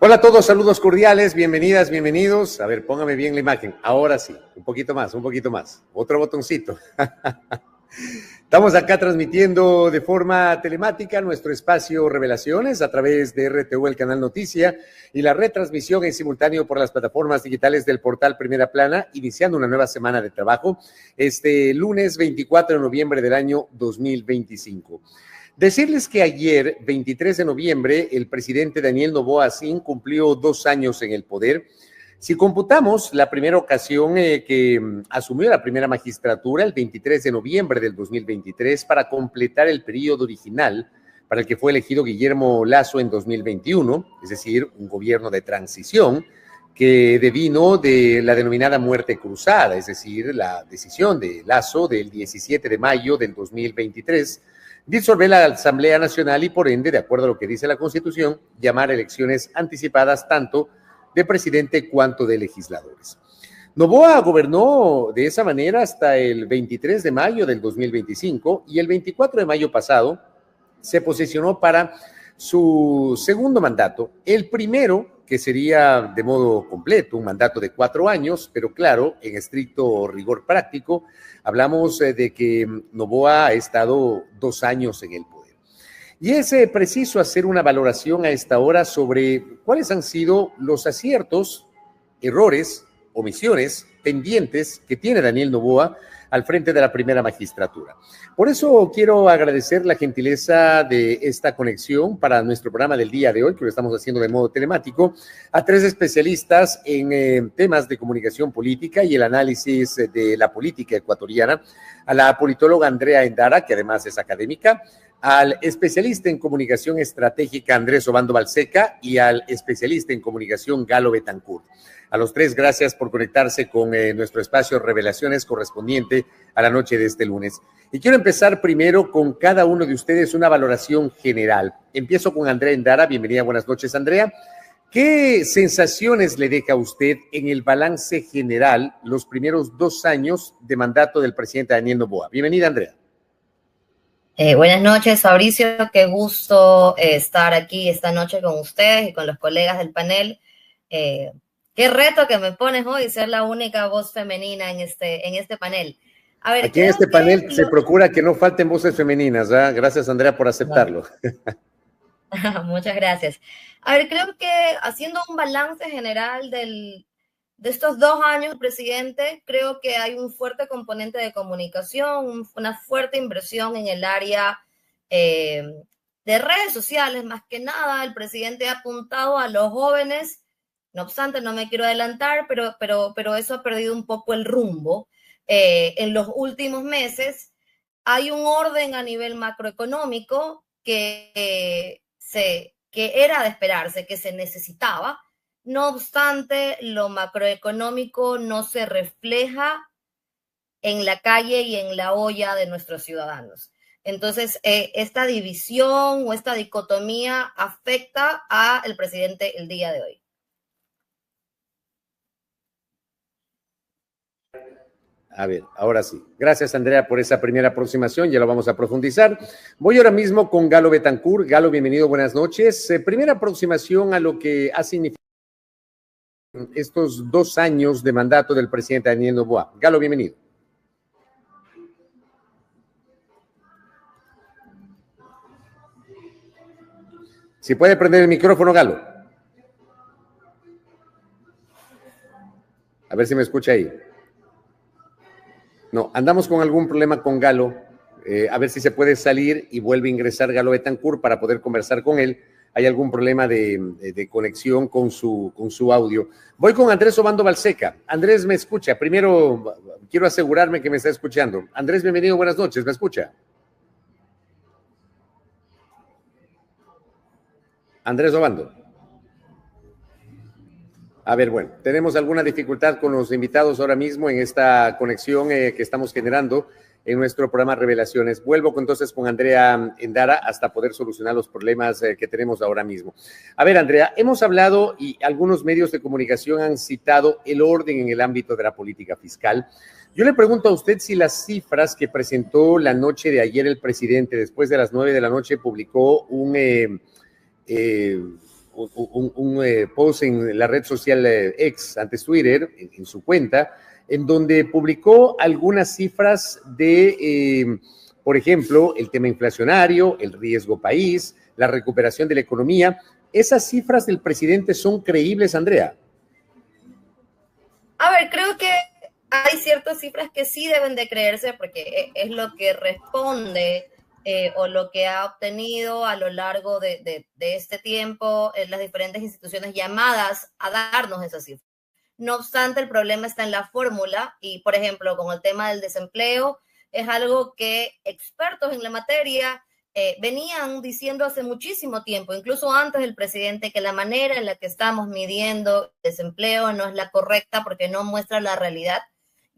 Hola a todos, saludos cordiales, bienvenidas, bienvenidos. A ver, póngame bien la imagen. Ahora sí, un poquito más, un poquito más. Otro botoncito. Estamos acá transmitiendo de forma telemática nuestro espacio Revelaciones a través de RTU, el canal Noticia, y la retransmisión en simultáneo por las plataformas digitales del portal Primera Plana, iniciando una nueva semana de trabajo este lunes 24 de noviembre del año 2025. Decirles que ayer, 23 de noviembre, el presidente Daniel Noboa Sin cumplió 2 años en el poder. Si computamos la primera ocasión que asumió la primera magistratura, el 23 de noviembre del 2023, para completar el periodo original para el que fue elegido Guillermo Lasso en 2021, es decir, un gobierno de transición que devino de la denominada muerte cruzada, es decir, la decisión de Lasso del 17 de mayo del 2023, disolver la Asamblea Nacional y, por ende, de acuerdo a lo que dice la Constitución, llamar a elecciones anticipadas tanto de presidente cuanto de legisladores. Noboa gobernó de esa manera hasta el 23 de mayo del 2025 y el 24 de mayo pasado se posesionó para su segundo mandato, el primero que sería de modo completo, un mandato de 4 años, pero claro, en estricto rigor práctico, hablamos de que Noboa ha estado 2 años en el poder. Y es preciso hacer una valoración a esta hora sobre cuáles han sido los aciertos, errores, omisiones, pendientes que tiene Daniel Noboa al frente de la primera magistratura. Por eso quiero agradecer la gentileza de esta conexión para nuestro programa del día de hoy, que lo estamos haciendo de modo telemático, a 3 especialistas en temas de comunicación política y el análisis de la política ecuatoriana, a la politóloga Andrea Endara, que además es académica, al especialista en comunicación estratégica Andrés Obando Balseca y al especialista en comunicación Galo Betancourt. A los 3, gracias por conectarse con nuestro espacio Revelaciones correspondiente a la noche de este lunes. Y quiero empezar primero con cada uno de ustedes una valoración general. Empiezo con Andrea Endara. Bienvenida, buenas noches, Andrea. ¿Qué sensaciones le deja a usted en el balance general los primeros 2 años de mandato del presidente Daniel Noboa? Bienvenida, Andrea. Buenas noches, Fabricio. Qué gusto estar aquí esta noche con ustedes y con los colegas del panel. Qué reto que me pones hoy, ser la única voz femenina en este panel. A ver, aquí en este panel se procura que no falten voces femeninas, ¿verdad? Gracias, Andrea, por aceptarlo. Muchas gracias. A ver, creo que haciendo un balance general de estos 2 años, presidente, creo que hay un fuerte componente de comunicación, una fuerte inversión en el área de redes sociales, más que nada. El presidente ha apuntado a los jóvenes. No obstante, no me quiero adelantar, pero eso ha perdido un poco el rumbo. En los últimos meses hay un orden a nivel macroeconómico que era de esperarse, que se necesitaba. No obstante, lo macroeconómico no se refleja en la calle y en la olla de nuestros ciudadanos. Entonces, esta división o esta dicotomía afecta al presidente el día de hoy. A ver, ahora sí. Gracias, Andrea, por esa primera aproximación. Ya lo vamos a profundizar. Voy ahora mismo con Galo Betancourt. Galo, bienvenido, buenas noches. Primera aproximación a lo que ha significado estos 2 años de mandato del presidente Daniel Noboa. Galo, bienvenido. Si puede prender el micrófono, Galo. A ver si me escucha ahí. No, andamos con algún problema con Galo. A ver si se puede salir y vuelve a ingresar Galo Betancourt para poder conversar con él. Hay algún problema de conexión con su audio. Voy con Andrés Obando Balseca. Andrés, ¿me escucha? Primero quiero asegurarme que me está escuchando. Andrés, bienvenido, buenas noches. ¿Me escucha? Andrés Obando. A ver, bueno, tenemos alguna dificultad con los invitados ahora mismo en esta conexión que estamos generando en nuestro programa Revelaciones. Vuelvo entonces con Andrea Endara hasta poder solucionar los problemas que tenemos ahora mismo. A ver, Andrea, hemos hablado y algunos medios de comunicación han citado el orden en el ámbito de la política fiscal. Yo le pregunto a usted si las cifras que presentó la noche de ayer el presidente, después de las 9 de la noche, publicó post en la red social X, antes Twitter, en su cuenta, en donde publicó algunas cifras de, por ejemplo, el tema inflacionario, el riesgo país, la recuperación de la economía. ¿Esas cifras del presidente son creíbles, Andrea? A ver, creo que hay ciertas cifras que sí deben de creerse porque es lo que responde o lo que ha obtenido a lo largo de este tiempo en las diferentes instituciones llamadas a darnos esas cifras. No obstante, el problema está en la fórmula y, por ejemplo, con el tema del desempleo, es algo que expertos en la materia venían diciendo hace muchísimo tiempo, incluso antes del presidente, que la manera en la que estamos midiendo el desempleo no es la correcta porque no muestra la realidad.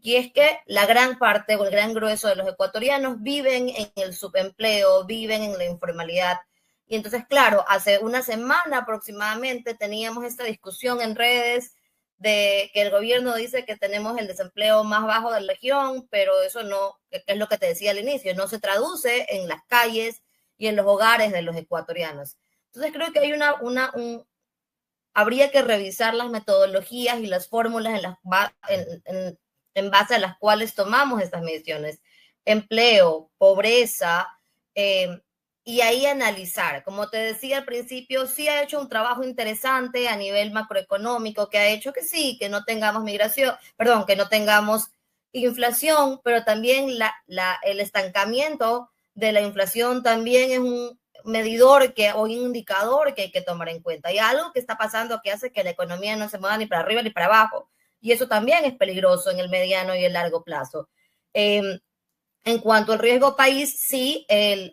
Y es que la gran parte o el gran grueso de los ecuatorianos viven en el subempleo, viven en la informalidad. Y entonces, claro, hace una semana aproximadamente teníamos esta discusión en redes de que el gobierno dice que tenemos el desempleo más bajo de la región, pero eso no, que es lo que te decía al inicio, no se traduce en las calles y en los hogares de los ecuatorianos. Entonces creo que hay habría que revisar las metodologías y las fórmulas en base a las cuales tomamos estas mediciones. Empleo, pobreza, y ahí analizar. Como te decía al principio, sí ha hecho un trabajo interesante a nivel macroeconómico que ha hecho que sí, que no tengamos migración, perdón, que no tengamos inflación, pero también el estancamiento de la inflación también es un medidor o un indicador que hay que tomar en cuenta. Y algo que está pasando que hace que la economía no se mueva ni para arriba ni para abajo. Y eso también es peligroso en el mediano y el largo plazo. En cuanto al riesgo país, sí,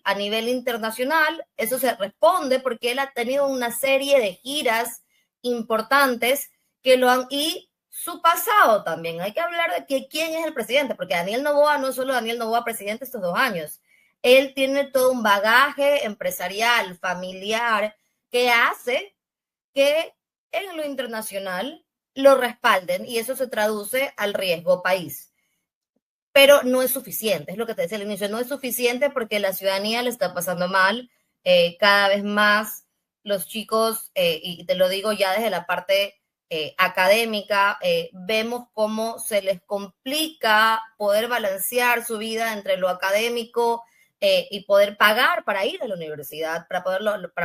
a nivel internacional, eso se responde porque él ha tenido una serie de giras importantes que lo han, y su pasado también. Hay que hablar de que quién es el presidente, porque Daniel Noboa no es solo Daniel Noboa presidente estos 2 años. Él tiene todo un bagaje empresarial, familiar, que hace que en lo internacional lo respalden y eso se traduce al riesgo país. Pero no es suficiente, es lo que te decía al inicio, no es suficiente porque la ciudadanía le está pasando mal, cada vez más los chicos, y te lo digo ya desde la parte académica, vemos cómo se les complica poder balancear su vida entre lo académico y poder pagar para ir a la universidad, para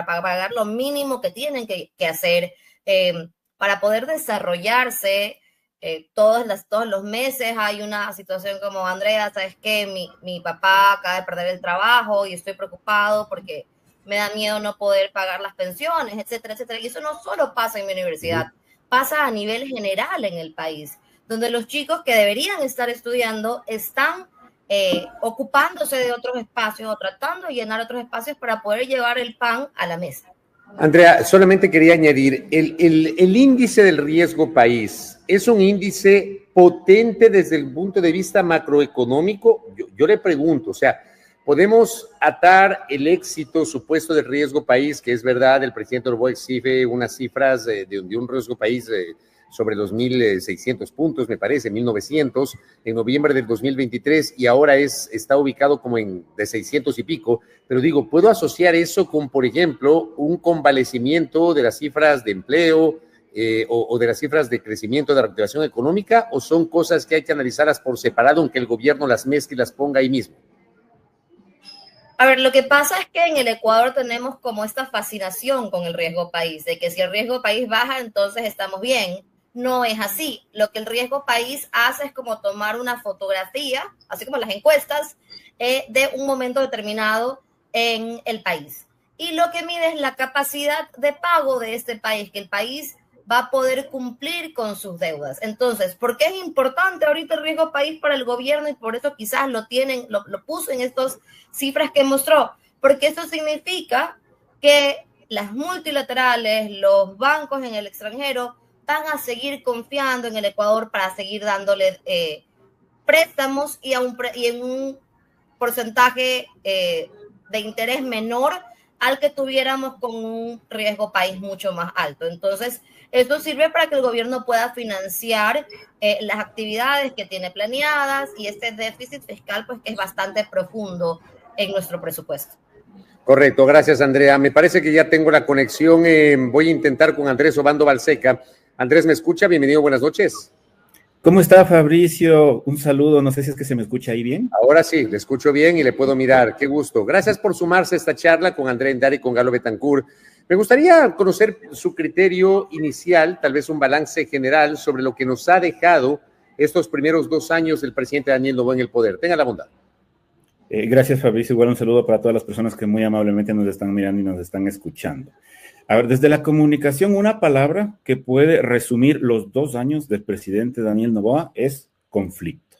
pagar lo mínimo que tienen que hacer, para poder desarrollarse. Todos los meses hay una situación como, Andrea, ¿sabes qué? Mi papá acaba de perder el trabajo y estoy preocupado porque me da miedo no poder pagar las pensiones, etcétera, etcétera. Y eso no solo pasa en mi universidad, pasa a nivel general en el país, donde los chicos que deberían estar estudiando están ocupándose de otros espacios o tratando de llenar otros espacios para poder llevar el pan a la mesa. Andrea, solamente quería añadir, el índice del riesgo país es un índice potente desde el punto de vista macroeconómico. Yo le pregunto, o sea, podemos atar el éxito supuesto del riesgo país, que es verdad, el presidente Noboa exhibe unas cifras de un riesgo país sobre los 1.600 puntos, me parece, 1.900, en noviembre del 2023, y ahora está ubicado como de 600 y pico, pero digo, ¿puedo asociar eso con, por ejemplo, un convalecimiento de las cifras de empleo o de las cifras de crecimiento de la reactivación económica, o son cosas que hay que analizarlas por separado, aunque el gobierno las mezcle y las ponga ahí mismo? A ver, lo que pasa es que en el Ecuador tenemos como esta fascinación con el riesgo país, de que si el riesgo país baja, entonces estamos bien. No es así. Lo que el riesgo país hace es como tomar una fotografía, así como las encuestas, de un momento determinado en el país. Y lo que mide es la capacidad de pago de este país, que el país va a poder cumplir con sus deudas. Entonces, ¿por qué es importante ahorita el riesgo país para el gobierno? Y por eso quizás lo puso en estas cifras que mostró. Porque eso significa que las multilaterales, los bancos en el extranjero, van a seguir confiando en el Ecuador para seguir dándole préstamos y en un porcentaje de interés menor al que tuviéramos con un riesgo país mucho más alto. Entonces, esto sirve para que el gobierno pueda financiar las actividades que tiene planeadas y este déficit fiscal, pues, que es bastante profundo en nuestro presupuesto. Correcto, gracias Andrea. Me parece que ya tengo la conexión. Voy a intentar con Andrés Obando Balseca. Andrés, ¿me escucha? Bienvenido, buenas noches. ¿Cómo está, Fabricio? Un saludo, no sé si es que se me escucha ahí bien. Ahora sí, le escucho bien y le puedo mirar. Qué gusto. Gracias por sumarse a esta charla con Andrea Endara y con Galo Betancourt. Me gustaría conocer su criterio inicial, tal vez un balance general sobre lo que nos ha dejado estos primeros 2 años del presidente Daniel Noboa en el poder. Tenga la bondad. Gracias, Fabricio. Igual un saludo para todas las personas que muy amablemente nos están mirando y nos están escuchando. A ver, desde la comunicación, una palabra que puede resumir los 2 años del presidente Daniel Noboa es conflicto.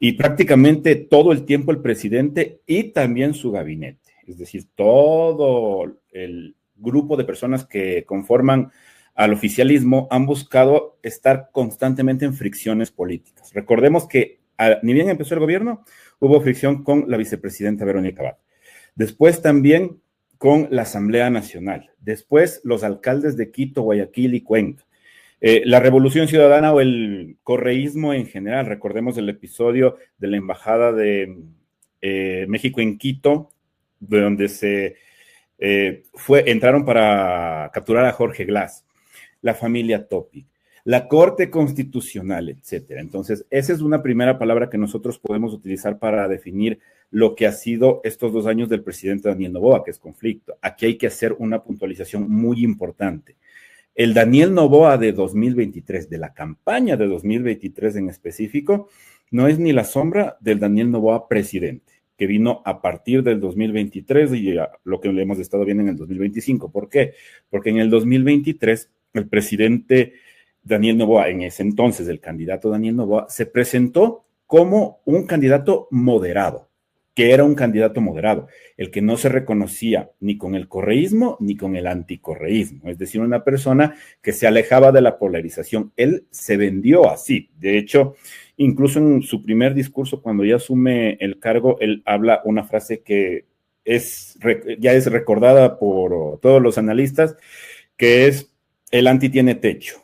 Y prácticamente todo el tiempo el presidente y también su gabinete, es decir, todo el grupo de personas que conforman al oficialismo han buscado estar constantemente en fricciones políticas. Recordemos que ni bien empezó el gobierno, hubo fricción con la vicepresidenta Verónica Abad. Después también con la Asamblea Nacional. Después los alcaldes de Quito, Guayaquil y Cuenca. La Revolución Ciudadana o el correísmo en general. Recordemos el episodio de la Embajada de México en Quito, de donde entraron para capturar a Jorge Glass. La familia Topic, la Corte Constitucional, etcétera. Entonces, esa es una primera palabra que nosotros podemos utilizar para definir lo que ha sido estos 2 años del presidente Daniel Noboa, que es conflicto. Aquí hay que hacer una puntualización muy importante. El Daniel Noboa de 2023, de la campaña de 2023 en específico, no es ni la sombra del Daniel Noboa presidente, que vino a partir del 2023 y lo que le hemos estado viendo en el 2025. ¿Por qué? Porque en el 2023 el presidente Daniel Noboa, en ese entonces el candidato Daniel Noboa, se presentó como un candidato moderado, que era un candidato moderado, el que no se reconocía ni con el correísmo ni con el anticorreísmo, es decir, una persona que se alejaba de la polarización. Él se vendió así. De hecho, incluso en su primer discurso, cuando ya asume el cargo, él habla una frase que ya es recordada por todos los analistas, que es: el anti tiene techo,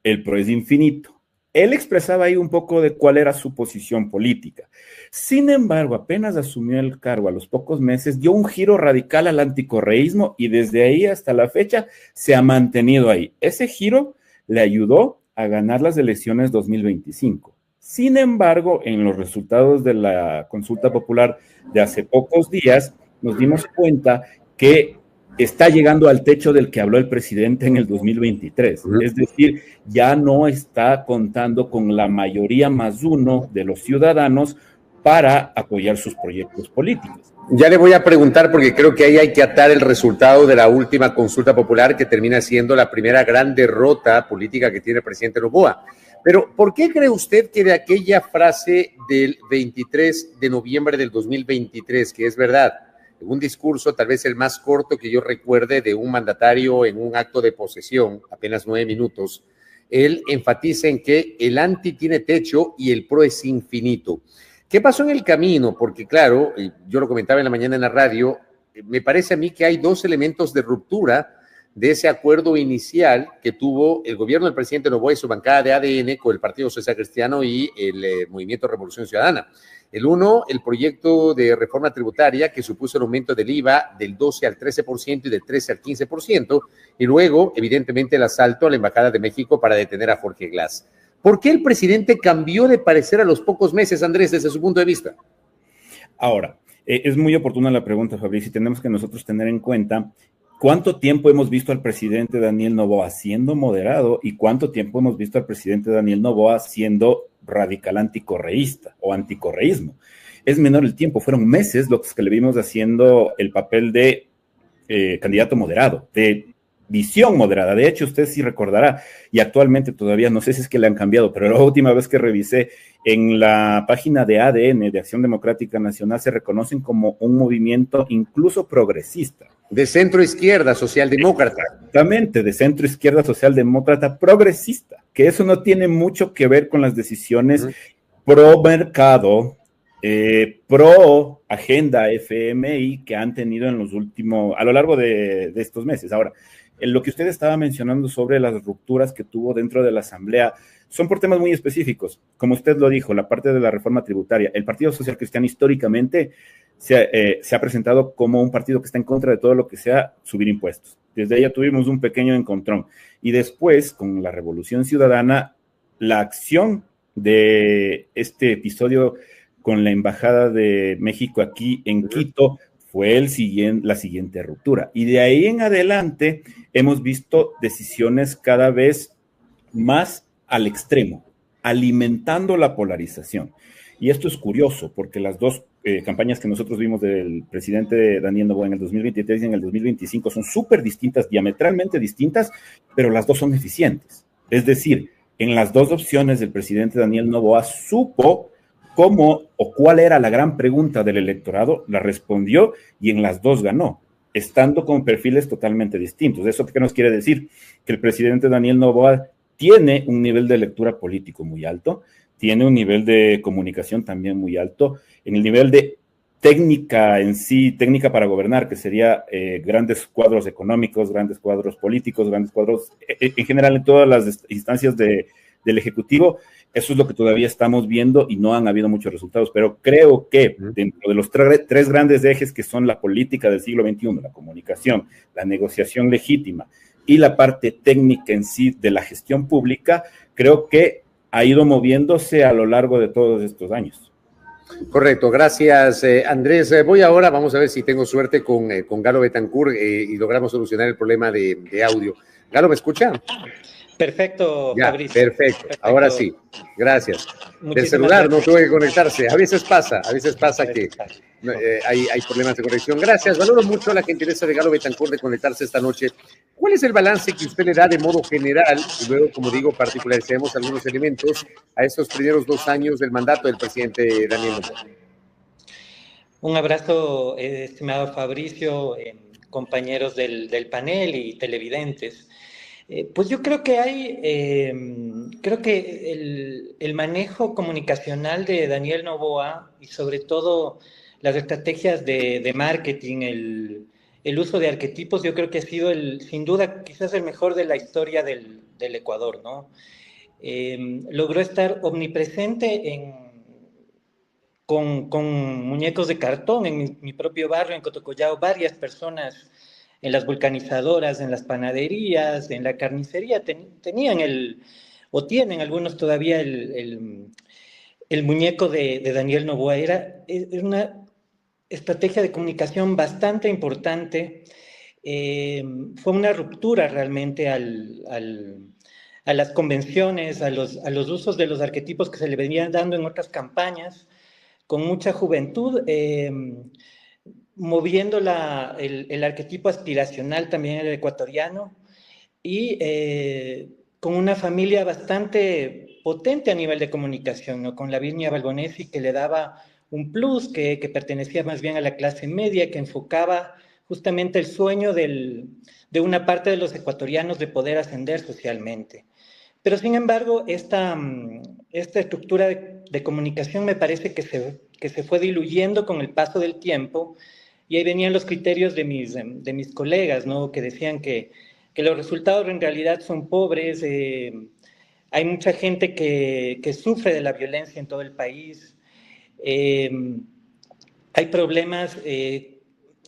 el pro es infinito. Él expresaba ahí un poco de cuál era su posición política. Sin embargo, apenas asumió el cargo, a los pocos meses, dio un giro radical al anticorreísmo y desde ahí hasta la fecha se ha mantenido ahí. Ese giro le ayudó a ganar las elecciones 2025. Sin embargo, en los resultados de la consulta popular de hace pocos días, nos dimos cuenta que está llegando al techo del que habló el presidente en el 2023. Es decir, ya no está contando con la mayoría más uno de los ciudadanos para apoyar sus proyectos políticos. Ya le voy a preguntar, porque creo que ahí hay que atar el resultado de la última consulta popular, que termina siendo la primera gran derrota política que tiene el presidente Noboa. Pero, ¿por qué cree usted que de aquella frase del 23 de noviembre del 2023, que es verdad, un discurso tal vez el más corto que yo recuerde de un mandatario en un acto de posesión, apenas 9 minutos, él enfatiza en que el anti tiene techo y el pro es infinito? ¿Qué pasó en el camino? Porque claro, yo lo comentaba en la mañana en la radio, me parece a mí que hay 2 elementos de ruptura de ese acuerdo inicial que tuvo el gobierno del presidente Noboa y su bancada de ADN con el Partido Social Cristiano y el Movimiento Revolución Ciudadana. El uno, el proyecto de reforma tributaria que supuso el aumento del IVA del 12 al 13% y del 13 al 15%, y luego, evidentemente, el asalto a la Embajada de México para detener a Jorge Glass. ¿Por qué el presidente cambió de parecer a los pocos meses, Andrés, desde su punto de vista? Ahora, es muy oportuna la pregunta, Fabricio, y tenemos que nosotros tener en cuenta cuánto tiempo hemos visto al presidente Daniel Noboa siendo moderado y cuánto tiempo hemos visto al presidente Daniel Noboa siendo radical anticorreísta o anticorreísmo. Es menor el tiempo, fueron meses los que le vimos haciendo el papel de candidato moderado, de visión moderada. De hecho, usted sí recordará, y actualmente todavía no sé si es que le han cambiado, pero la última vez que revisé en la página de ADN, de Acción Democrática Nacional, se reconocen como un movimiento incluso progresista. De centro izquierda, socialdemócrata. Exactamente, de centro izquierda, socialdemócrata, progresista, que eso no tiene mucho que ver con las decisiones pro mercado, pro agenda FMI que han tenido en los últimos, a lo largo de estos meses. Ahora, en lo que usted estaba mencionando sobre las rupturas que tuvo dentro de la Asamblea, son por temas muy específicos. Como usted lo dijo, la parte de la reforma tributaria. El Partido Social Cristiano históricamente se ha presentado como un partido que está en contra de todo lo que sea subir impuestos. Desde ahí ya tuvimos un pequeño encontrón. Y después, con la Revolución Ciudadana, la acción de este episodio con la Embajada de México aquí en Quito fue la siguiente ruptura. Y de ahí en adelante hemos visto decisiones cada vez más al extremo, alimentando la polarización. Y esto es curioso, porque las dos campañas que nosotros vimos del presidente Daniel Noboa en el 2023 y en el 2025 son súper distintas, diametralmente distintas, pero las dos son eficientes. Es decir, en las dos opciones el presidente Daniel Noboa supo cómo o cuál era la gran pregunta del electorado, la respondió y en las dos ganó, estando con perfiles totalmente distintos. ¿Eso qué nos quiere decir? Que el presidente Daniel Noboa tiene un nivel de lectura político muy alto, tiene un nivel de comunicación también muy alto, en el nivel de técnica en sí, técnica para gobernar, que sería grandes cuadros económicos, grandes cuadros políticos, grandes cuadros, en general en todas las instancias del Ejecutivo. Eso es lo que todavía estamos viendo y no han habido muchos resultados, pero creo que dentro de los tres grandes ejes que son la política del siglo XXI, la comunicación, la negociación legítima y la parte técnica en sí de la gestión pública, creo que ha ido moviéndose a lo largo de todos estos años. Correcto, gracias Andrés. Voy ahora, vamos a ver si tengo suerte con Galo Betancourt y logramos solucionar el problema de audio. Galo, ¿me escucha? Perfecto, ya, Fabricio. Perfecto, ahora sí, gracias. Muchísimas Del celular gracias. no tuve que conectarse, a veces pasa que hay problemas de conexión. Gracias, valoro mucho la gentileza de Galo Betancourt de conectarse esta noche. ¿Cuál es el balance que usted le da de modo general? Y luego, como digo, particularicemos algunos elementos a estos primeros 2 años del mandato del presidente Daniel Noboa. Un abrazo, estimado Fabricio, compañeros del panel y televidentes. Pues yo creo que creo que el manejo comunicacional de Daniel Noboa y sobre todo las estrategias de marketing, el uso de arquetipos, yo creo que ha sido sin duda quizás el mejor de la historia del Ecuador, ¿no? Logró estar omnipresente con muñecos de cartón en mi propio barrio, en Cotocollao, varias personas en las vulcanizadoras, en las panaderías, en la carnicería, tenían o tienen algunos todavía el muñeco de Daniel Noboa. Era una estrategia de comunicación bastante importante. Fue una ruptura realmente a las convenciones, a los usos de los arquetipos que se le venían dando en otras campañas, con mucha juventud, moviendo el arquetipo aspiracional también el ecuatoriano y con una familia bastante potente a nivel de comunicación, ¿no? Con Lavinia Balbonesi, que le daba un plus, que pertenecía más bien a la clase media, que enfocaba justamente el sueño de una parte de los ecuatorianos de poder ascender socialmente. Pero sin embargo, esta estructura de comunicación me parece que se fue diluyendo con el paso del tiempo. Y ahí venían los criterios de mis colegas, ¿no? Que decían que los resultados en realidad son pobres. Hay mucha gente que sufre de la violencia en todo el país. Hay problemas,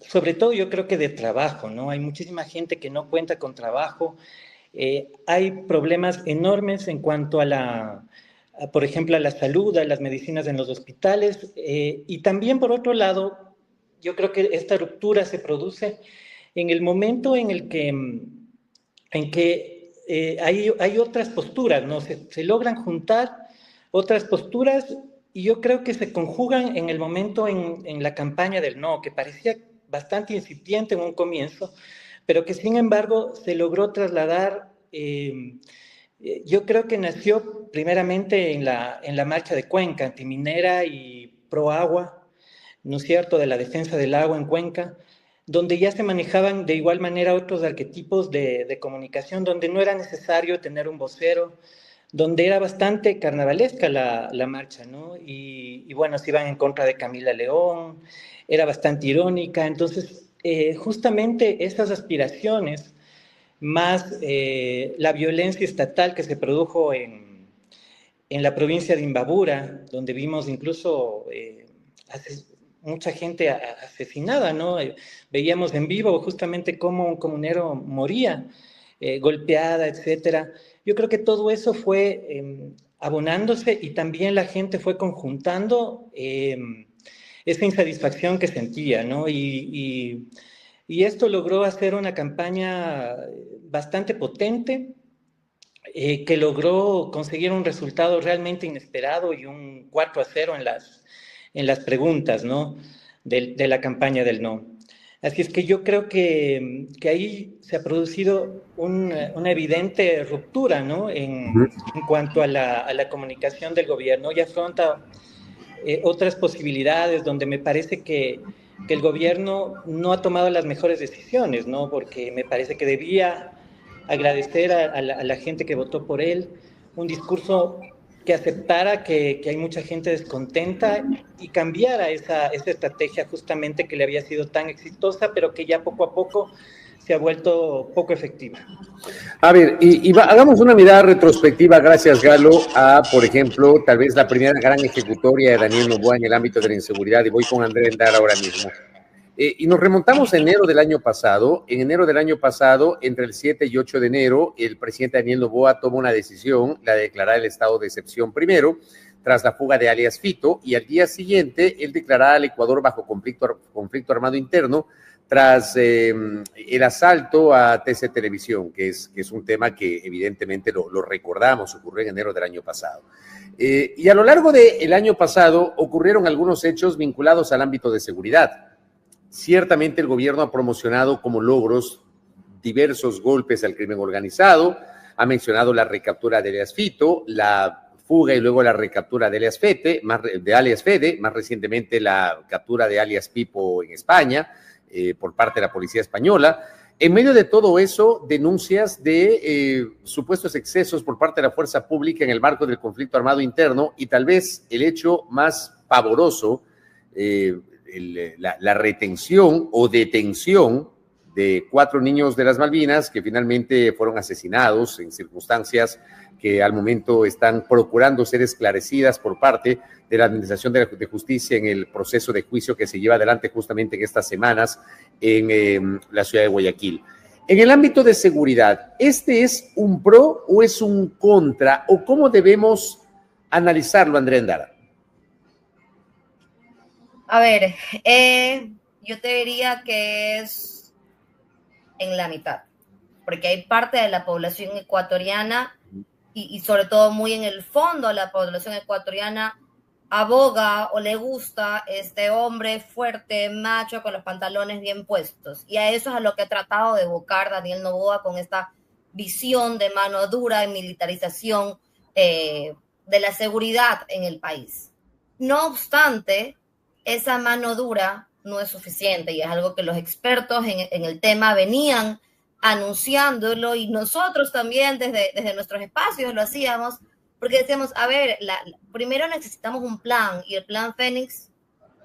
sobre todo yo creo que de trabajo, ¿no? Hay muchísima gente que no cuenta con trabajo. Hay problemas enormes en cuanto por ejemplo, a la salud, a las medicinas en los hospitales. Y también, por otro lado, yo creo que esta ruptura se produce en el momento en que hay otras posturas, ¿no? Se logran juntar otras posturas y yo creo que se conjugan en el momento en la campaña del no, que parecía bastante incipiente en un comienzo, pero que sin embargo se logró trasladar. Yo creo que nació primeramente en la marcha de Cuenca, antiminera y pro agua, ¿no es cierto?, de la defensa del agua en Cuenca, donde ya se manejaban de igual manera otros arquetipos de comunicación, donde no era necesario tener un vocero, donde era bastante carnavalesca la marcha, ¿no? Y bueno, se iban en contra de Camila León, era bastante irónica. Entonces, justamente esas aspiraciones, más la violencia estatal que se produjo en la provincia de Imbabura, donde vimos incluso mucha gente asesinada, ¿no? Veíamos en vivo justamente cómo un comunero moría, golpeada, etcétera. Yo creo que todo eso fue abonándose y también la gente fue conjuntando esa insatisfacción que sentía, ¿no? Y esto logró hacer una campaña bastante potente, que logró conseguir un resultado realmente inesperado y un 4-0 en las preguntas, ¿no? De la campaña del no. Así es que yo creo que ahí se ha producido una evidente ruptura, ¿no? En cuanto a la comunicación del gobierno, y afronta otras posibilidades donde me parece que el gobierno no ha tomado las mejores decisiones, ¿no? Porque me parece que debía agradecer a la gente que votó por él, un discurso que aceptara que hay mucha gente descontenta y cambiara esa estrategia justamente que le había sido tan exitosa, pero que ya poco a poco se ha vuelto poco efectiva. A ver, hagamos una mirada retrospectiva, gracias Galo, a, por ejemplo, tal vez la primera gran ejecutoria de Daniel Noboa en el ámbito de la inseguridad, y voy con André Endara ahora mismo. Y nos remontamos a enero del año pasado. En enero del año pasado, entre el 7 y 8 de enero, el presidente Daniel Noboa toma una decisión, la de declarar el estado de excepción primero, tras la fuga de alias Fito, y al día siguiente él declarará al Ecuador bajo conflicto armado interno tras el asalto a TC Televisión, que es un tema que evidentemente lo recordamos, ocurrió en enero del año pasado. Y a lo largo del año pasado ocurrieron algunos hechos vinculados al ámbito de seguridad. Ciertamente el gobierno ha promocionado como logros diversos golpes al crimen organizado, ha mencionado la recaptura de alias Fito, la fuga y luego la recaptura de alias Fede, más recientemente la captura de alias Pipo en España por parte de la policía española. En medio de todo eso, denuncias de supuestos excesos por parte de la fuerza pública en el marco del conflicto armado interno, y tal vez el hecho más pavoroso, la retención o detención de 4 niños de las Malvinas que finalmente fueron asesinados en circunstancias que al momento están procurando ser esclarecidas por parte de la Administración de Justicia en el proceso de juicio que se lleva adelante justamente en estas semanas en la ciudad de Guayaquil. En el ámbito de seguridad, ¿este es un pro o es un contra? ¿O cómo debemos analizarlo, André Endara? A ver, yo te diría que es en la mitad, porque hay parte de la población ecuatoriana y sobre todo muy en el fondo la población ecuatoriana aboga o le gusta este hombre fuerte, macho, con los pantalones bien puestos. Y a eso es a lo que ha tratado de evocar Daniel Noboa con esta visión de mano dura y militarización de la seguridad en el país. No obstante, esa mano dura no es suficiente y es algo que los expertos en el tema venían anunciándolo, y nosotros también desde nuestros espacios lo hacíamos, porque decíamos, a ver, primero necesitamos un plan, y el plan Fénix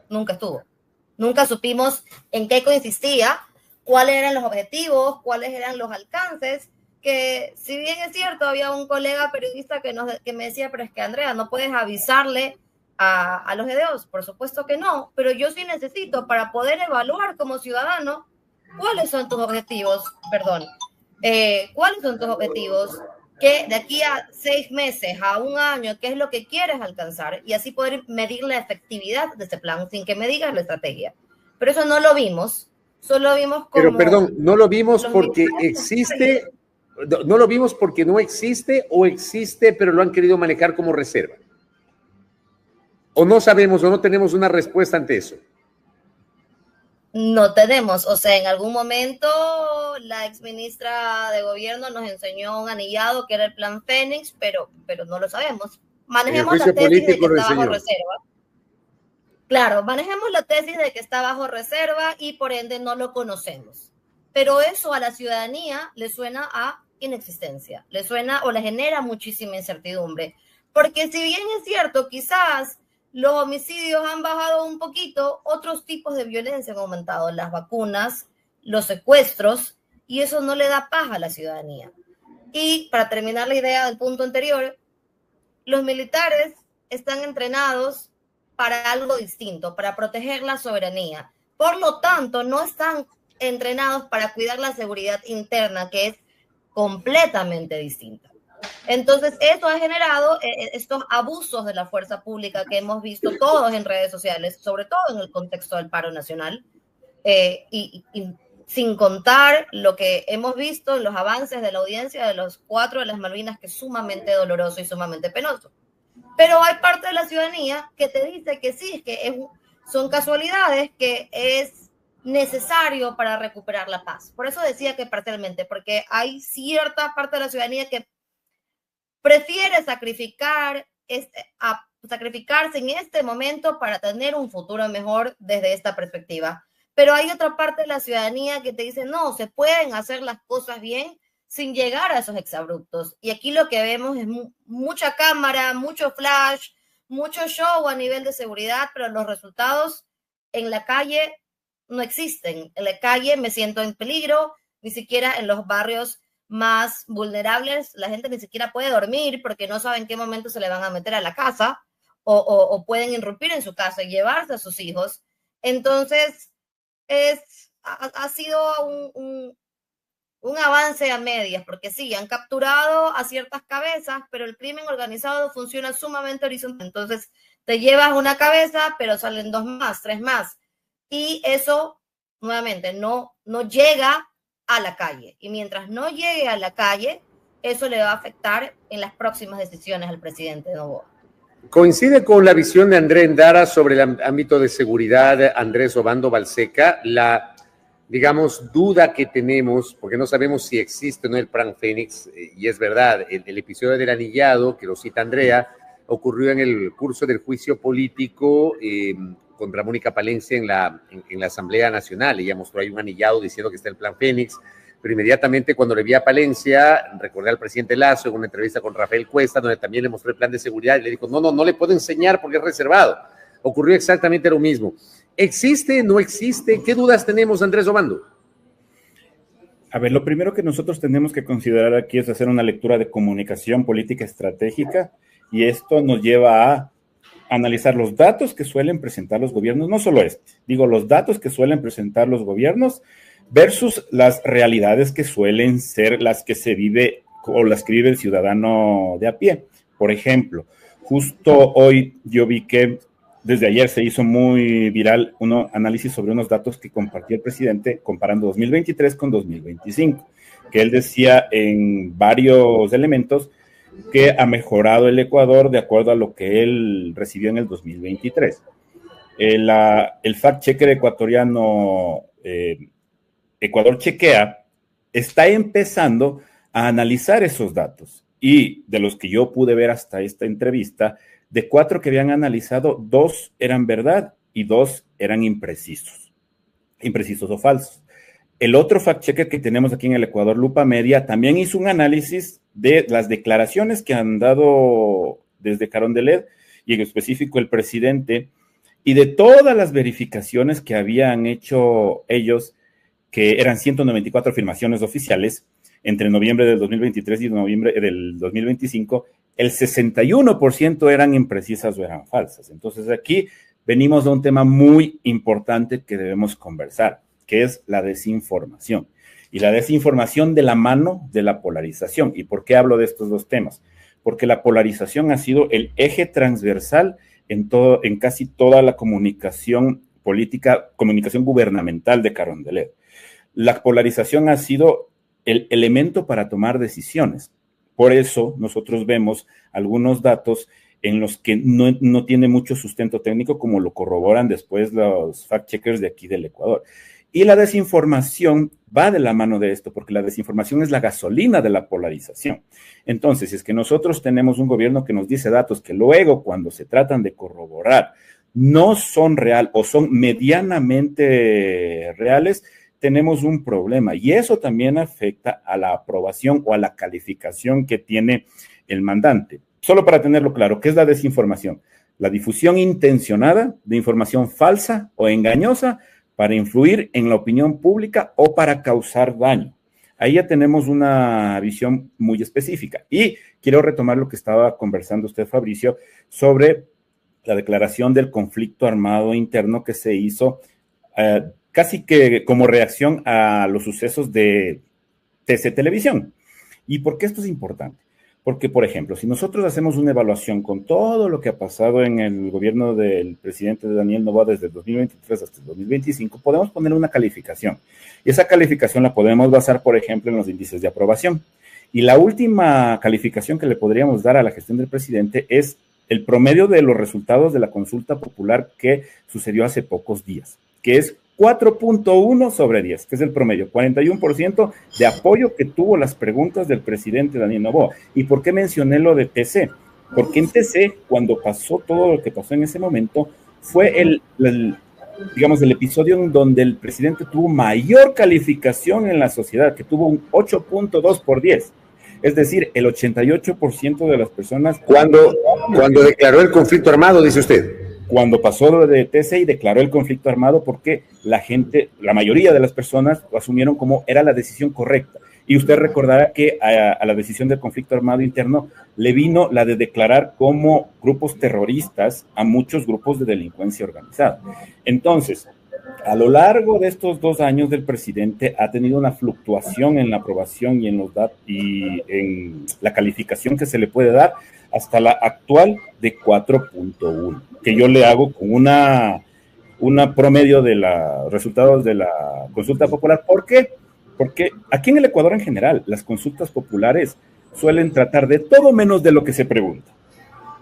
nunca estuvo. Nunca supimos en qué consistía, cuáles eran los objetivos, cuáles eran los alcances, que si bien es cierto, había un colega periodista que me decía, pero es que Andrea, no puedes avisarle a los GDOs, por supuesto que no, pero yo sí necesito para poder evaluar como ciudadano cuáles son tus objetivos, cuáles son tus objetivos, que de aquí a 6 meses, a 1 año, qué es lo que quieres alcanzar, y así poder medir la efectividad de ese plan sin que me digas la estrategia. Pero eso no lo vimos, solo vimos como... Pero perdón, no lo vimos porque existe, no lo vimos porque no existe, o existe pero lo han querido manejar como reserva. O no sabemos, o no tenemos una respuesta ante eso. No tenemos, o sea, en algún momento la exministra de gobierno nos enseñó un anillado que era el plan Fénix, pero no lo sabemos. Manejemos la tesis de que está bajo reserva. Claro, manejemos la tesis de que está bajo reserva y por ende no lo conocemos. Pero eso a la ciudadanía le suena a inexistencia, le suena o le genera muchísima incertidumbre. Porque si bien es cierto, quizás los homicidios han bajado un poquito, otros tipos de violencia han aumentado, las vacunas, los secuestros, y eso no le da paz a la ciudadanía. Y para terminar la idea del punto anterior, los militares están entrenados para algo distinto, para proteger la soberanía. Por lo tanto, no están entrenados para cuidar la seguridad interna, que es completamente distinta. Entonces, eso ha generado estos abusos de la fuerza pública que hemos visto todos en redes sociales, sobre todo en el contexto del paro nacional, y sin contar lo que hemos visto en los avances de la audiencia de los 4 de las Malvinas, que es sumamente doloroso y sumamente penoso. Pero hay parte de la ciudadanía que te dice que sí, son casualidades, que es necesario para recuperar la paz. Por eso decía que parcialmente, porque hay cierta parte de la ciudadanía que prefiere sacrificarse en este momento para tener un futuro mejor desde esta perspectiva. Pero hay otra parte de la ciudadanía que te dice, no, se pueden hacer las cosas bien sin llegar a esos exabruptos. Y aquí lo que vemos es mucha cámara, mucho flash, mucho show a nivel de seguridad, pero los resultados en la calle no existen. En la calle me siento en peligro, ni siquiera en los barrios más vulnerables la gente ni siquiera puede dormir porque no saben en qué momento se le van a meter a la casa o pueden irrumpir en su casa y llevarse a sus hijos. Entonces, ha sido un avance a medias, porque sí, han capturado a ciertas cabezas, pero el crimen organizado funciona sumamente horizontal. Entonces, te llevas una cabeza, pero salen 2 más, 3 más. Y eso, nuevamente, no llega a la calle. Y mientras no llegue a la calle, eso le va a afectar en las próximas decisiones al presidente Noboa. Coincide con la visión de André Endara sobre el ámbito de seguridad, Andrés Obando Balseca, la, digamos, duda que tenemos, porque no sabemos si existe o no el Plan Fénix, y es verdad, el episodio del anillado, que lo cita Andrea, ocurrió en el curso del juicio político contra Mónica Palencia en la Asamblea Nacional. Ella mostró ahí un anillado diciendo que está el Plan Fénix, pero inmediatamente cuando le vi a Palencia, recordé al presidente Lasso en una entrevista con Rafael Cuesta, donde también le mostró el plan de seguridad y le dijo, no le puedo enseñar porque es reservado. Ocurrió exactamente lo mismo. ¿Existe? ¿No existe? ¿Qué dudas tenemos, Andrés Obando? A ver, lo primero que nosotros tenemos que considerar aquí es hacer una lectura de comunicación política estratégica, y esto nos lleva a analizar los datos que suelen presentar los gobiernos, no solo los datos que suelen presentar los gobiernos versus las realidades que suelen ser las que se vive o las que vive el ciudadano de a pie. Por ejemplo, justo hoy yo vi que desde ayer se hizo muy viral un análisis sobre unos datos que compartió el presidente comparando 2023 con 2025, que él decía en varios elementos que ha mejorado el Ecuador de acuerdo a lo que él recibió en el 2023. El fact-checker ecuatoriano Ecuador Chequea está empezando a analizar esos datos, y de los que yo pude ver hasta esta entrevista, de 4 que habían analizado, 2 eran verdad y 2 eran imprecisos o falsos. El otro fact-checker que tenemos aquí en el Ecuador, Lupa Media, también hizo un análisis de las declaraciones que han dado desde Carondelet y en específico el presidente, y de todas las verificaciones que habían hecho ellos, que eran 194 afirmaciones oficiales entre noviembre del 2023 y noviembre del 2025, el 61% eran imprecisas o eran falsas. Entonces aquí venimos a un tema muy importante que debemos conversar, que es la desinformación. Y la desinformación de la mano de la polarización. ¿Y por qué hablo de estos 2 temas? Porque la polarización ha sido el eje transversal en casi toda la comunicación política, comunicación gubernamental de Carondelet. La polarización ha sido el elemento para tomar decisiones. Por eso nosotros vemos algunos datos en los que no tiene mucho sustento técnico, como lo corroboran después los fact-checkers de aquí del Ecuador. Y la desinformación va de la mano de esto, porque la desinformación es la gasolina de la polarización. Entonces, si es que nosotros tenemos un gobierno que nos dice datos que luego, cuando se tratan de corroborar, no son real o son medianamente reales, tenemos un problema. Y eso también afecta a la aprobación o a la calificación que tiene el mandante. Solo para tenerlo claro, ¿qué es la desinformación? La difusión intencionada de información falsa o engañosa para influir en la opinión pública o para causar daño. Ahí ya tenemos una visión muy específica. Y quiero retomar lo que estaba conversando usted, Fabricio, sobre la declaración del conflicto armado interno que se hizo casi que como reacción a los sucesos de TC Televisión. ¿Y por qué esto es importante? Porque, por ejemplo, si nosotros hacemos una evaluación con todo lo que ha pasado en el gobierno del presidente Daniel Noboa desde el 2023 hasta el 2025, podemos poner una calificación. Y esa calificación la podemos basar, por ejemplo, en los índices de aprobación. Y la última calificación que le podríamos dar a la gestión del presidente es el promedio de los resultados de la consulta popular que sucedió hace pocos días, que es 4.1 sobre 10, que es el promedio, 41% de apoyo que tuvo las preguntas del presidente Daniel Noboa. ¿Y por qué mencioné lo de TC? Porque en TC, cuando pasó todo lo que pasó en ese momento, fue el episodio en donde el presidente tuvo mayor calificación en la sociedad, que tuvo un 8.2 por 10. Es decir, el 88% de las personas... Cuando declaró el conflicto armado, dice usted. Cuando pasó de TC y declaró el conflicto armado, porque la gente, la mayoría de las personas lo asumieron como era la decisión correcta. Y usted recordará que a la decisión del conflicto armado interno le vino la de declarar como grupos terroristas a muchos grupos de delincuencia organizada. Entonces, a lo largo de estos 2 años del presidente ha tenido una fluctuación en la aprobación y en los datos y en la calificación que se le puede dar hasta la actual de 4.1, que yo le hago con una promedio de los resultados de la consulta popular. ¿Por qué? Porque aquí en el Ecuador en general, las consultas populares suelen tratar de todo menos de lo que se pregunta.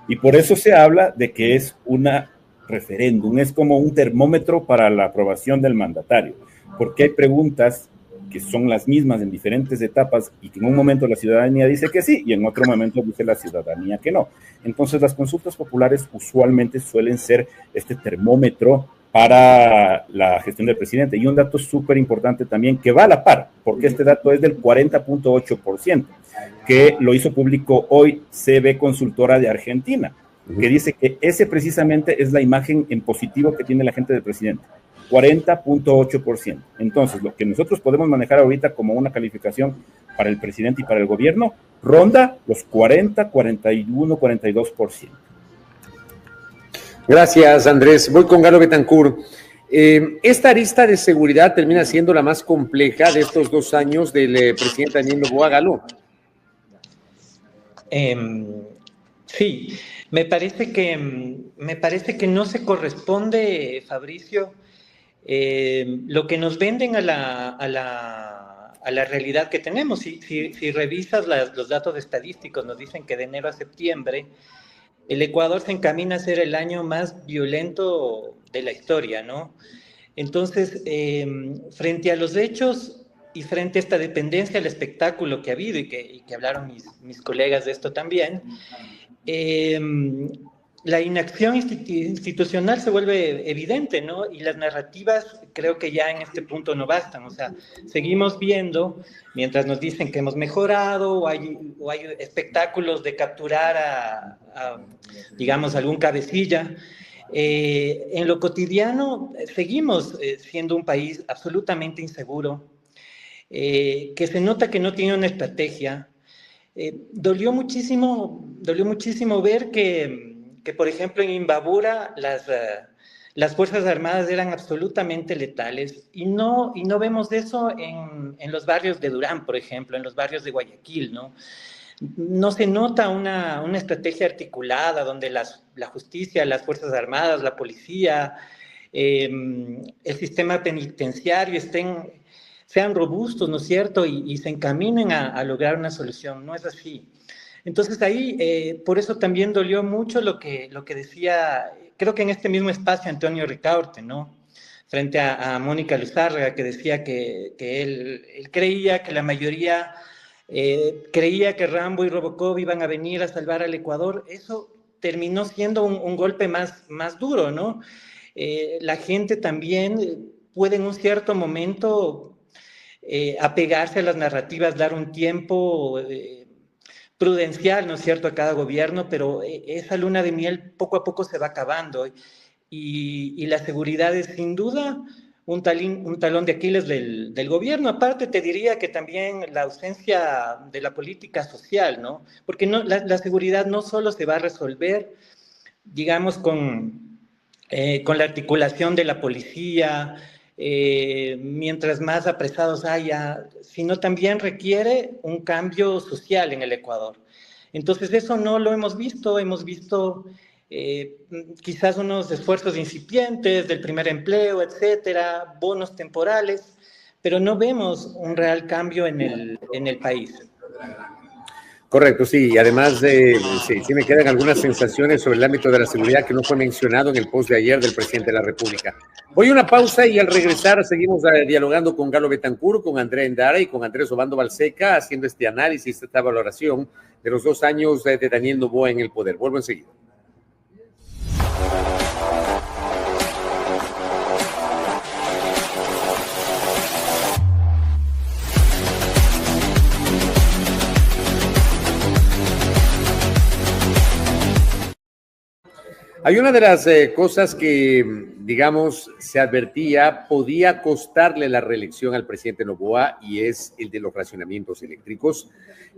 Y por eso se habla de que es una referéndum, es como un termómetro para la aprobación del mandatario, porque hay preguntas que son las mismas en diferentes etapas y que en un momento la ciudadanía dice que sí y en otro momento dice la ciudadanía que no. Entonces las consultas populares usualmente suelen ser este termómetro para la gestión del presidente. Y un dato súper importante también que va a la par, porque este dato es del 40.8%, que lo hizo público hoy CB Consultora de Argentina, que dice que ese precisamente es la imagen en positivo que tiene la gente del presidente. 40.8%. Entonces, lo que nosotros podemos manejar ahorita como una calificación para el presidente y para el gobierno ronda los 40, 41, 42%. Gracias, Andrés. Voy con Galo Betancourt. Esta arista de seguridad termina siendo la más compleja de estos 2 años del presidente Daniel Noboa, Galo. Sí, me parece que no se corresponde, Fabricio, lo que nos venden a la realidad que tenemos. Si revisas los datos estadísticos, nos dicen que de enero a septiembre el Ecuador se encamina a ser el año más violento de la historia, ¿no? Entonces, frente a los hechos y frente a esta dependencia al espectáculo que ha habido y que hablaron mis colegas de esto también, la inacción institucional se vuelve evidente, ¿no? Y las narrativas creo que ya en este punto no bastan. O sea, seguimos viendo, mientras nos dicen que hemos mejorado o hay espectáculos de capturar a digamos, algún cabecilla. En lo cotidiano seguimos siendo un país absolutamente inseguro, que se nota que no tiene una estrategia. Dolió muchísimo ver que, por ejemplo, en Imbabura las Fuerzas Armadas eran absolutamente letales y no vemos eso en los barrios de Durán, por ejemplo, en los barrios de Guayaquil, ¿no? No se nota una estrategia articulada donde la justicia, las Fuerzas Armadas, la policía, el sistema penitenciario sean robustos, ¿no es cierto? Y se encaminen a lograr una solución. No es así. Entonces ahí, por eso también dolió mucho lo que decía, creo que en este mismo espacio, Antonio Ricaurte, ¿no? Frente a Mónica Luzárraga, que decía que él creía que la mayoría creía que Rambo y Robocop iban a venir a salvar al Ecuador. Eso terminó siendo un golpe más duro, ¿no? La gente también puede en un cierto momento apegarse a las narrativas, dar un tiempo prudencial, ¿no es cierto?, a cada gobierno, pero esa luna de miel poco a poco se va acabando y la seguridad es sin duda un talón de Aquiles del gobierno. Aparte te diría que también la ausencia de la política social, ¿no? Porque la seguridad no solo se va a resolver digamos, con la articulación de la policía, mientras más apresados haya, sino también requiere un cambio social en el Ecuador. Entonces eso no lo hemos visto quizás unos esfuerzos incipientes del primer empleo, etcétera, bonos temporales, pero no vemos un real cambio en el país. Correcto, sí, y además sí me quedan algunas sensaciones sobre el ámbito de la seguridad que no fue mencionado en el post de ayer del presidente de la República. Voy a una pausa y al regresar seguimos dialogando con Galo Betancur, con Andrea Endara y con Andrés Obando Balseca, haciendo este análisis, esta valoración de los 2 años de Daniel Noboa en el poder. Vuelvo enseguida. Hay una de las cosas que, digamos, se advertía podía costarle la reelección al presidente Noboa y es el de los racionamientos eléctricos.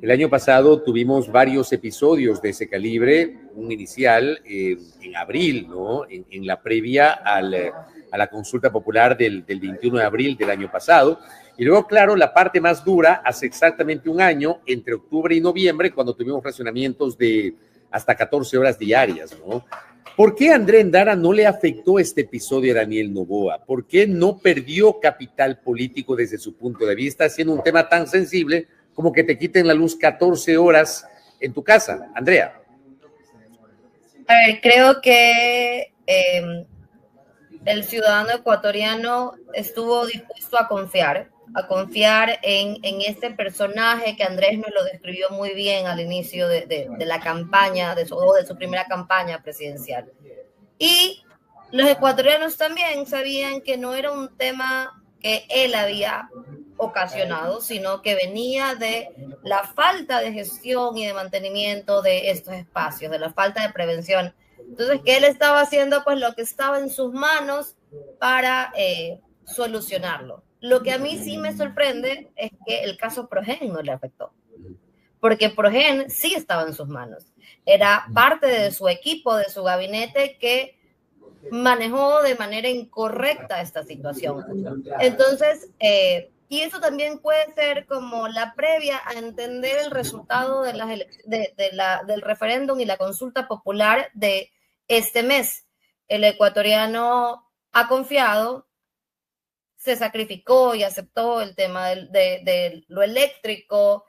El año pasado tuvimos varios episodios de ese calibre, un inicial en abril, ¿no? En la previa a la consulta popular del 21 de abril del año pasado. Y luego, claro, la parte más dura hace exactamente un año, entre octubre y noviembre, cuando tuvimos racionamientos de hasta 14 horas diarias, ¿no? ¿Por qué a Andrea Endara no le afectó este episodio a Daniel Noboa? ¿Por qué no perdió capital político desde su punto de vista, siendo un tema tan sensible como que te quiten la luz 14 horas en tu casa? Andrea. A ver, creo que el ciudadano ecuatoriano estuvo dispuesto a confiar en este personaje que Andrés nos lo describió muy bien al inicio de la campaña, de su primera campaña presidencial. Y los ecuatorianos también sabían que no era un tema que él había ocasionado, sino que venía de la falta de gestión y de mantenimiento de estos espacios, de la falta de prevención. Entonces, que él estaba haciendo pues lo que estaba en sus manos para solucionarlo. Lo que a mí sí me sorprende es que el caso Progen no le afectó, porque Progen sí estaba en sus manos. Era parte de su equipo, de su gabinete, que manejó de manera incorrecta esta situación. Entonces, y eso también puede ser como la previa a entender el resultado del referéndum y la consulta popular de este mes. El ecuatoriano ha confiado, se sacrificó y aceptó el tema de lo eléctrico,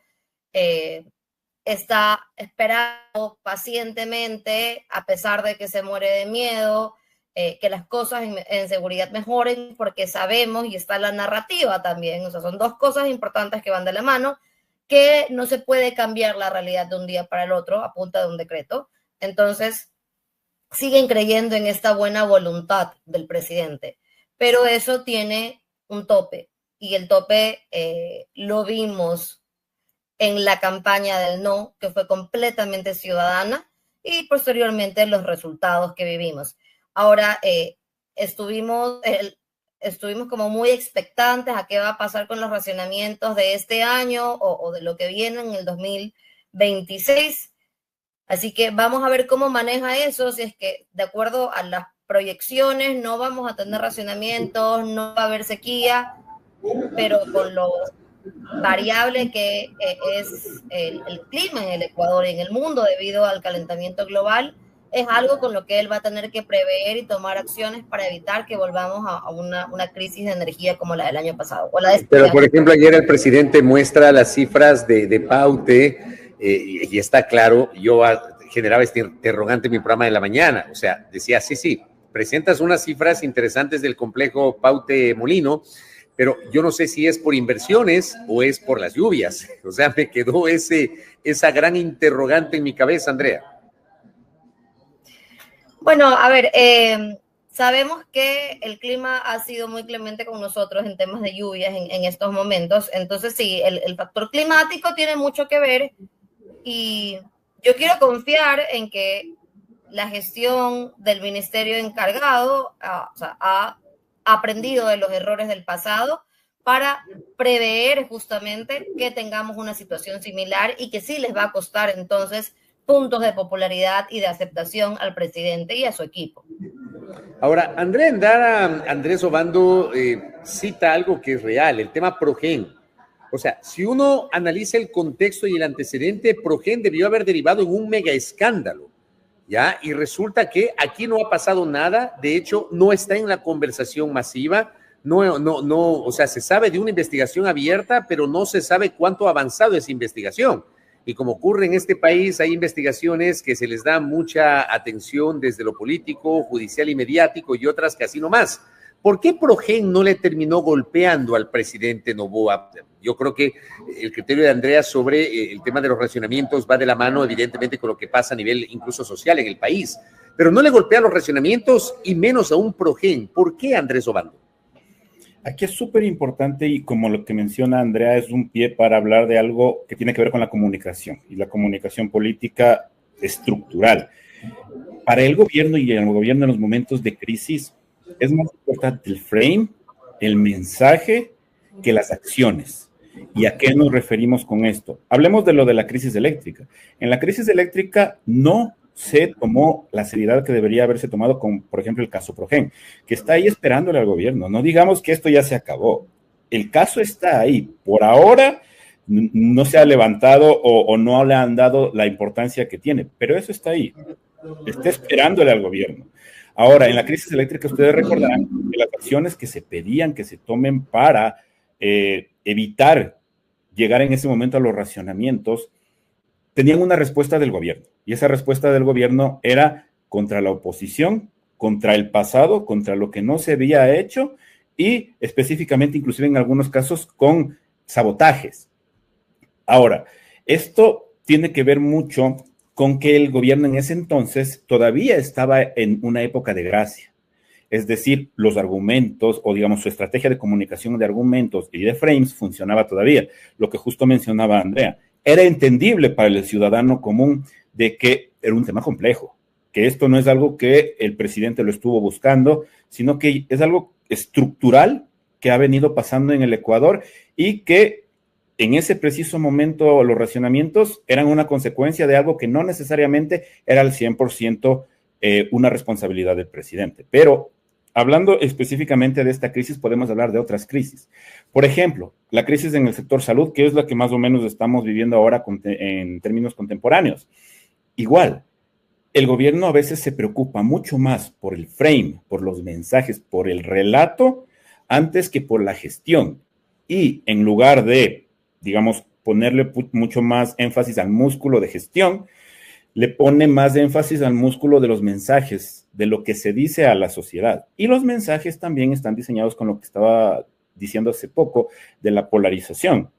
está esperando pacientemente, a pesar de que se muere de miedo, que las cosas en seguridad mejoren, porque sabemos, y está la narrativa también, o sea, son 2 cosas importantes que van de la mano, que no se puede cambiar la realidad de un día para el otro a punta de un decreto. Entonces, siguen creyendo en esta buena voluntad del presidente, pero eso tiene un tope, y el tope lo vimos en la campaña del no, que fue completamente ciudadana, y posteriormente los resultados que vivimos. Ahora, estuvimos como muy expectantes a qué va a pasar con los racionamientos de este año o de lo que viene en el 2026. Así que vamos a ver cómo maneja eso, si es que de acuerdo a las proyecciones no vamos a tener racionamientos, no va a haber sequía, pero con lo variable que es el clima en el Ecuador y en el mundo debido al calentamiento global, es algo con lo que él va a tener que prever y tomar acciones para evitar que volvamos a una crisis de energía como la del año pasado. Pero, por ejemplo, ayer el presidente muestra las cifras de Paute y está claro, yo generaba este interrogante en mi programa de la mañana, o sea, decía, sí, presentas unas cifras interesantes del complejo Paute Molino, pero yo no sé si es por inversiones o es por las lluvias. O sea, me quedó esa gran interrogante en mi cabeza, Andrea. Bueno, a ver, sabemos que el clima ha sido muy clemente con nosotros en temas de lluvias en estos momentos. Entonces, sí, el factor climático tiene mucho que ver y yo quiero confiar en que la gestión del ministerio encargado ha aprendido de los errores del pasado para prever justamente que tengamos una situación similar y que sí les va a costar entonces puntos de popularidad y de aceptación al presidente y a su equipo. Ahora, Andrés Obando cita algo que es real, el tema Progen. O sea, si uno analiza el contexto y el antecedente, Progen debió haber derivado en un mega escándalo, ¿ya? Y resulta que aquí no ha pasado nada, de hecho, no está en la conversación masiva, no, o sea, se sabe de una investigación abierta, pero no se sabe cuánto ha avanzado esa investigación. Y como ocurre en este país, hay investigaciones que se les da mucha atención desde lo político, judicial y mediático y otras que así nomás. ¿Por qué Progen no le terminó golpeando al presidente Noboa? Yo creo que el criterio de Andrea sobre el tema de los racionamientos va de la mano, evidentemente, con lo que pasa a nivel incluso social en el país. Pero no le golpea los racionamientos y menos a un Progen. ¿Por qué, Andrés Obando? Aquí es súper importante y como lo que menciona Andrea es un pie para hablar de algo que tiene que ver con la comunicación y la comunicación política estructural. Para el gobierno y el gobierno en los momentos de crisis es más importante el frame, el mensaje, que las acciones. ¿Y a qué nos referimos con esto? Hablemos de lo de la crisis eléctrica. En la crisis eléctrica no se tomó la seriedad que debería haberse tomado con, por ejemplo, el caso Progen, que está ahí esperándole al gobierno. No digamos que esto ya se acabó. El caso está ahí. Por ahora no se ha levantado o no le han dado la importancia que tiene, pero eso está ahí. Está esperándole al gobierno. Ahora, en la crisis eléctrica, ustedes recordarán que las acciones que se pedían que se tomen para evitar llegar en ese momento a los racionamientos tenían una respuesta del gobierno. Y esa respuesta del gobierno era contra la oposición, contra el pasado, contra lo que no se había hecho y específicamente, inclusive en algunos casos, con sabotajes. Ahora, esto tiene que ver mucho con que el gobierno en ese entonces todavía estaba en una época de gracia. Es decir, los argumentos o digamos su estrategia de comunicación de argumentos y de frames funcionaba todavía. Lo que justo mencionaba Andrea. Era entendible para el ciudadano común de que era un tema complejo, que esto no es algo que el presidente lo estuvo buscando, sino que es algo estructural que ha venido pasando en el Ecuador y que en ese preciso momento los racionamientos eran una consecuencia de algo que no necesariamente era al 100% una responsabilidad del presidente. Pero hablando específicamente de esta crisis, podemos hablar de otras crisis. Por ejemplo, la crisis en el sector salud, que es la que más o menos estamos viviendo ahora en términos contemporáneos. Igual, el gobierno a veces se preocupa mucho más por el frame, por los mensajes, por el relato, antes que por la gestión. Y en lugar de, digamos, ponerle mucho más énfasis al músculo de gestión, le pone más énfasis al músculo de los mensajes, de lo que se dice a la sociedad. Y los mensajes también están diseñados con lo que estaba diciendo hace poco de la polarización.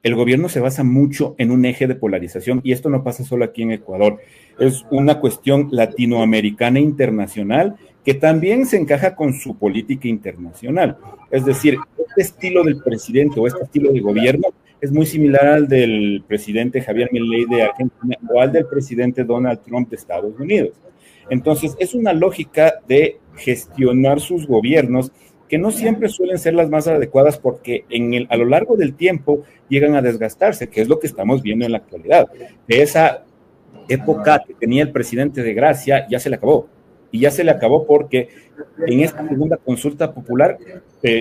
El gobierno se basa mucho en un eje de polarización y esto no pasa solo aquí en Ecuador. Es una cuestión latinoamericana e internacional que también se encaja con su política internacional. Es decir, este estilo del presidente o este estilo de gobierno es muy similar al del presidente Javier Milei de Argentina o al del presidente Donald Trump de Estados Unidos. Entonces, es una lógica de gestionar sus gobiernos que no siempre suelen ser las más adecuadas porque a lo largo del tiempo llegan a desgastarse, que es lo que estamos viendo en la actualidad. De esa época que tenía el presidente de gracia, ya se le acabó. Y ya se le acabó porque en esta segunda consulta popular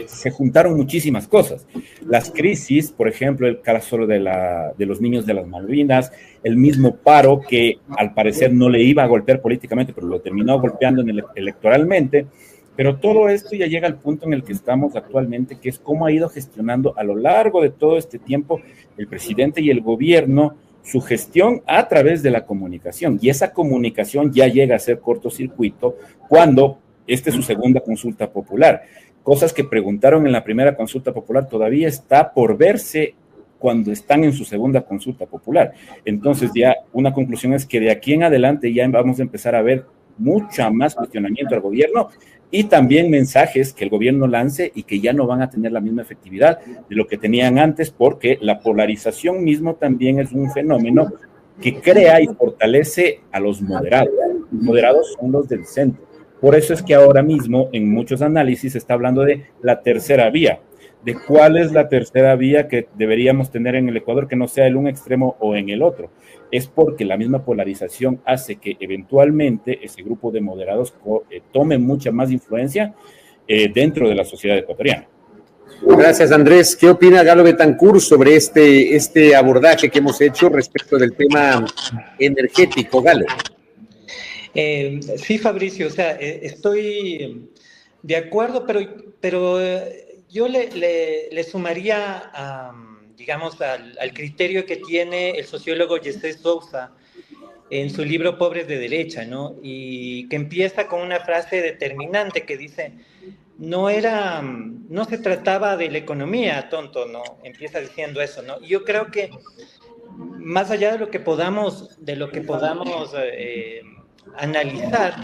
se juntaron muchísimas cosas. Las crisis, por ejemplo, el caso de los niños de las Malvinas, el mismo paro que al parecer no le iba a golpear políticamente, pero lo terminó golpeando electoralmente. Pero todo esto ya llega al punto en el que estamos actualmente, que es cómo ha ido gestionando a lo largo de todo este tiempo el presidente y el gobierno su gestión a través de la comunicación. Y esa comunicación ya llega a ser cortocircuito cuando esta es su segunda consulta popular. Cosas que preguntaron en la primera consulta popular todavía está por verse cuando están en su segunda consulta popular. Entonces ya una conclusión es que de aquí en adelante ya vamos a empezar a ver mucha más cuestionamiento al gobierno y también mensajes que el gobierno lance y que ya no van a tener la misma efectividad de lo que tenían antes, porque la polarización mismo también es un fenómeno que crea y fortalece a los moderados. Los moderados son los del centro. Por eso es que ahora mismo en muchos análisis se está hablando de la tercera vía, de cuál es la tercera vía que deberíamos tener en el Ecuador, que no sea en un extremo o en el otro. Es porque la misma polarización hace que eventualmente ese grupo de moderados tome mucha más influencia dentro de la sociedad ecuatoriana. Gracias, Andrés. ¿Qué opina Galo Betancur sobre este abordaje que hemos hecho respecto del tema energético, Galo? Sí, Fabricio, o sea, estoy de acuerdo, pero yo le sumaría, digamos, al criterio que tiene el sociólogo Jesse Sousa en su libro Pobres de Derecha, ¿no? Y que empieza con una frase determinante que dice, no se trataba de la economía, tonto, ¿no? Empieza diciendo eso, ¿no? Y yo creo que más allá de lo que podamos analizar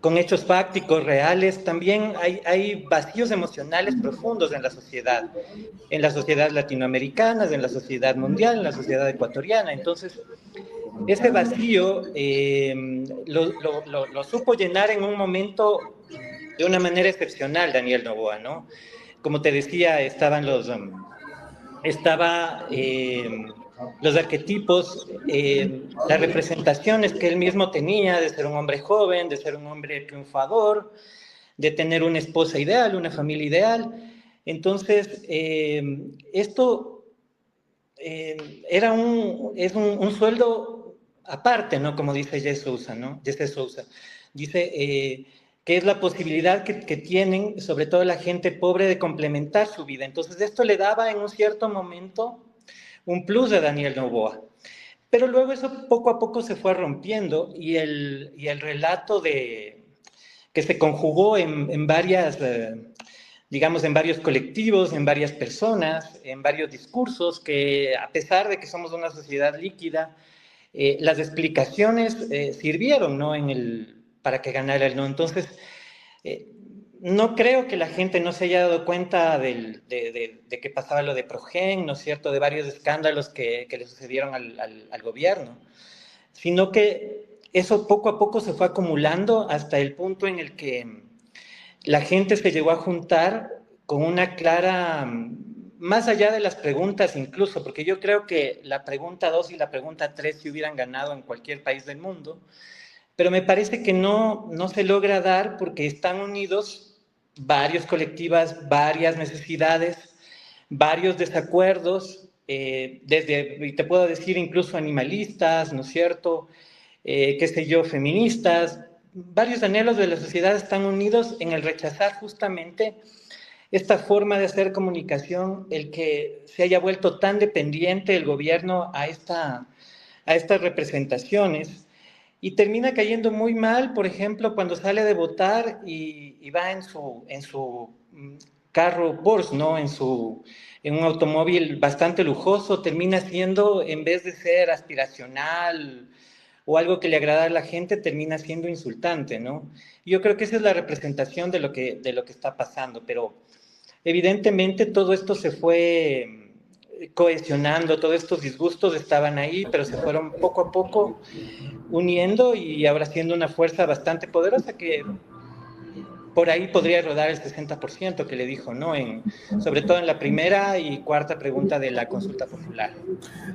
con hechos fácticos reales, también hay vacíos emocionales profundos en la sociedad latinoamericana, en la sociedad mundial, en la sociedad ecuatoriana. Entonces, ese vacío lo supo llenar en un momento de una manera excepcional Daniel Noboa, ¿no? Como te decía, estaban los arquetipos, las representaciones que él mismo tenía de ser un hombre joven, de ser un hombre triunfador, de tener una esposa ideal, una familia ideal. Entonces, esto es un sueldo aparte, ¿no? Como dice Jesse Sousa, ¿no? Jesse Sousa. Dice que es la posibilidad que tienen, sobre todo la gente pobre, de complementar su vida. Entonces, esto le daba en un cierto momento un plus a Daniel Noboa. Pero luego eso poco a poco se fue rompiendo y el relato que se conjugó en varias, digamos, en varios colectivos, en varias personas, en varios discursos, que a pesar de que somos una sociedad líquida, las explicaciones sirvieron, ¿no? Para que ganara el no. Entonces, no creo que la gente no se haya dado cuenta de que pasaba lo de Progen, ¿no es cierto?, de varios escándalos que le sucedieron al gobierno, sino que eso poco a poco se fue acumulando hasta el punto en el que la gente se llegó a juntar con una clara, más allá de las preguntas incluso, porque yo creo que la pregunta 2 y la pregunta 3 se hubieran ganado en cualquier país del mundo, pero me parece que no se logra dar porque están unidos varios colectivas, varias necesidades, varios desacuerdos, y te puedo decir incluso animalistas, ¿no es cierto?, qué sé yo, feministas, varios anhelos de la sociedad están unidos en el rechazar justamente esta forma de hacer comunicación, el que se haya vuelto tan dependiente el gobierno a estas representaciones. Y termina cayendo muy mal, por ejemplo, cuando sale de votar y va en su carro Porsche, ¿no? En un automóvil bastante lujoso, termina siendo, en vez de ser aspiracional o algo que le agrada a la gente, termina siendo insultante, ¿no? Yo creo que esa es la representación de lo que está pasando, pero evidentemente todo esto se fue cohesionando, todos estos disgustos estaban ahí, pero se fueron poco a poco uniendo y ahora siendo una fuerza bastante poderosa que por ahí podría rodar el 60% que le dijo, ¿no? Sobre todo en la primera y cuarta pregunta de la consulta popular.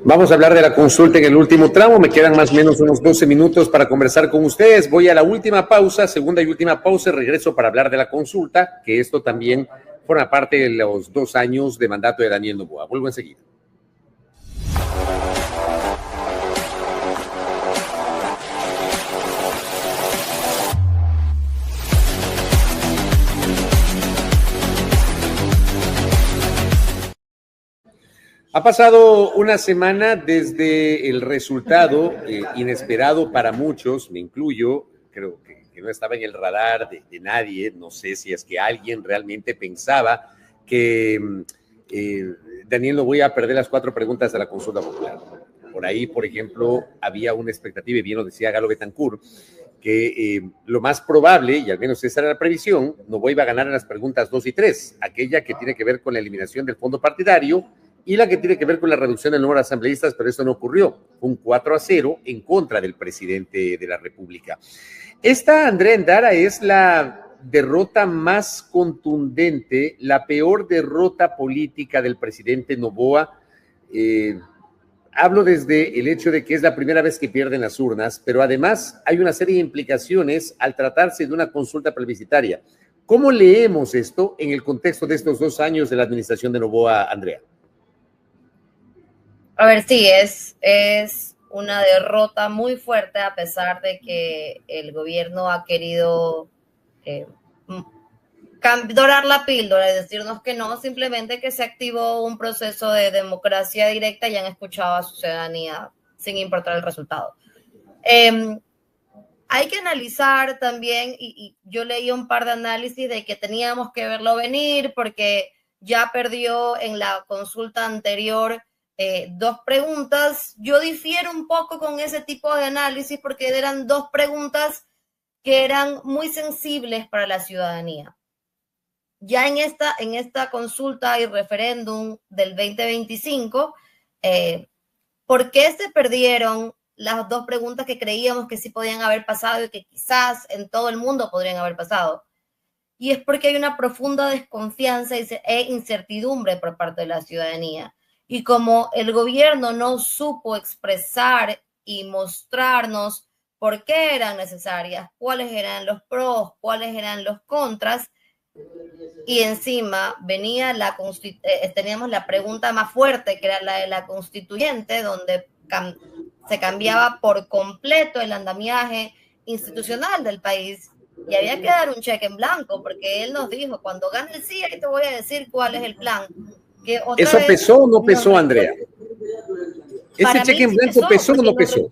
Vamos a hablar de la consulta en el último tramo. Me quedan más o menos unos 12 minutos para conversar con ustedes. Voy a la última pausa, segunda y última pausa. Regreso para hablar de la consulta, que esto también forma parte de los 2 años de mandato de Daniel Noboa. Vuelvo enseguida. Ha pasado una semana desde el resultado inesperado para muchos, me incluyo, creo que no estaba en el radar de nadie, no sé si es que alguien realmente pensaba que Daniel Noboa iba a perder las 4 preguntas de la consulta popular. Por ahí, por ejemplo, había una expectativa, y bien lo decía Galo Betancur, que lo más probable, y al menos esa era la previsión, Noboa iba a ganar en las preguntas 2 y 3, aquella que tiene que ver con la eliminación del fondo partidario y la que tiene que ver con la reducción del número de asambleístas, pero eso no ocurrió. Fue un 4-0 en contra del presidente de la República. Esta, Andrea Endara, es la derrota más contundente, la peor derrota política del presidente Noboa. Hablo desde el hecho de que es la primera vez que pierden las urnas, pero además hay una serie de implicaciones al tratarse de una consulta plebiscitaria. ¿Cómo leemos esto en el contexto de estos 2 años de la administración de Noboa, Andrea? A ver, sí, es una derrota muy fuerte, a pesar de que el gobierno ha querido dorar la píldora y decirnos que no, simplemente que se activó un proceso de democracia directa y han escuchado a su ciudadanía sin importar el resultado. Hay que analizar también, y yo leí un par de análisis de que teníamos que verlo venir porque ya perdió en la consulta anterior 2 preguntas. Yo difiero un poco con ese tipo de análisis porque eran 2 preguntas que eran muy sensibles para la ciudadanía. Ya en esta consulta y referéndum del 2025, ¿por qué se perdieron las 2 preguntas que creíamos que sí podían haber pasado y que quizás en todo el mundo podrían haber pasado? Y es porque hay una profunda desconfianza e incertidumbre por parte de la ciudadanía. Y como el gobierno no supo expresar y mostrarnos por qué eran necesarias, cuáles eran los pros, cuáles eran los contras, y encima venía teníamos la pregunta más fuerte, que era la de la constituyente, donde se cambiaba por completo el andamiaje institucional del país, y había que dar un cheque en blanco, porque él nos dijo, cuando gane el sí, ahí te voy a decir cuál es el plan. ¿Eso pesó o no pesó, Andrea? ¿Ese cheque en blanco pesó o no pesó?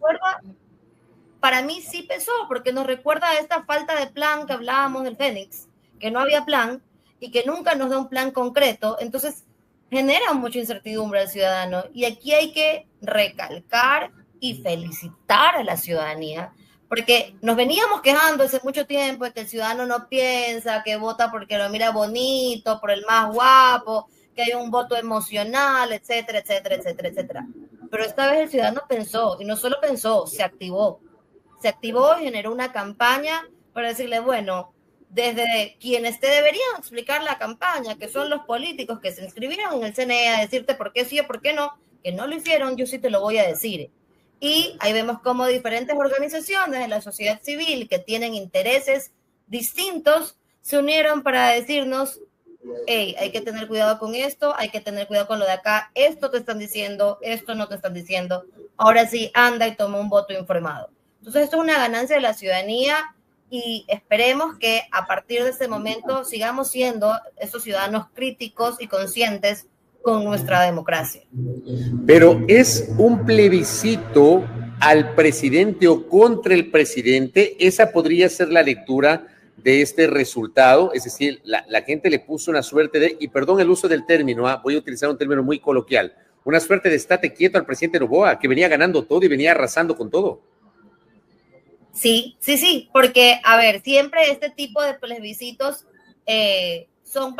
Para mí sí pesó, porque nos recuerda a esta falta de plan que hablábamos del Fénix, que no había plan y que nunca nos da un plan concreto. Entonces genera mucha incertidumbre al ciudadano, y aquí hay que recalcar y felicitar a la ciudadanía, porque nos veníamos quejando hace mucho tiempo de que el ciudadano no piensa, que vota porque lo mira bonito, por el más guapo, que hay un voto emocional, etcétera, etcétera, etcétera, etcétera. Pero esta vez el ciudadano pensó, y no solo pensó, se activó y generó una campaña para decirle, bueno, desde quienes te deberían explicar la campaña, que son los políticos que se inscribieron en el CNE a decirte por qué sí o por qué no, que no lo hicieron, yo sí te lo voy a decir. Y ahí vemos cómo diferentes organizaciones de la sociedad civil que tienen intereses distintos se unieron para decirnos, hey, hay que tener cuidado con esto, hay que tener cuidado con lo de acá, esto te están diciendo, esto no te están diciendo, ahora sí, anda y toma un voto informado. Entonces esto es una ganancia de la ciudadanía, y esperemos que a partir de este momento sigamos siendo esos ciudadanos críticos y conscientes con nuestra democracia. Pero ¿es un plebiscito al presidente o contra el presidente? Esa podría ser la lectura de este resultado, es decir, la gente le puso una suerte de, y perdón el uso del término, voy a utilizar un término muy coloquial, una suerte de estate quieto al presidente Noboa, que venía ganando todo y venía arrasando con todo. Sí, porque, a ver, siempre este tipo de plebiscitos son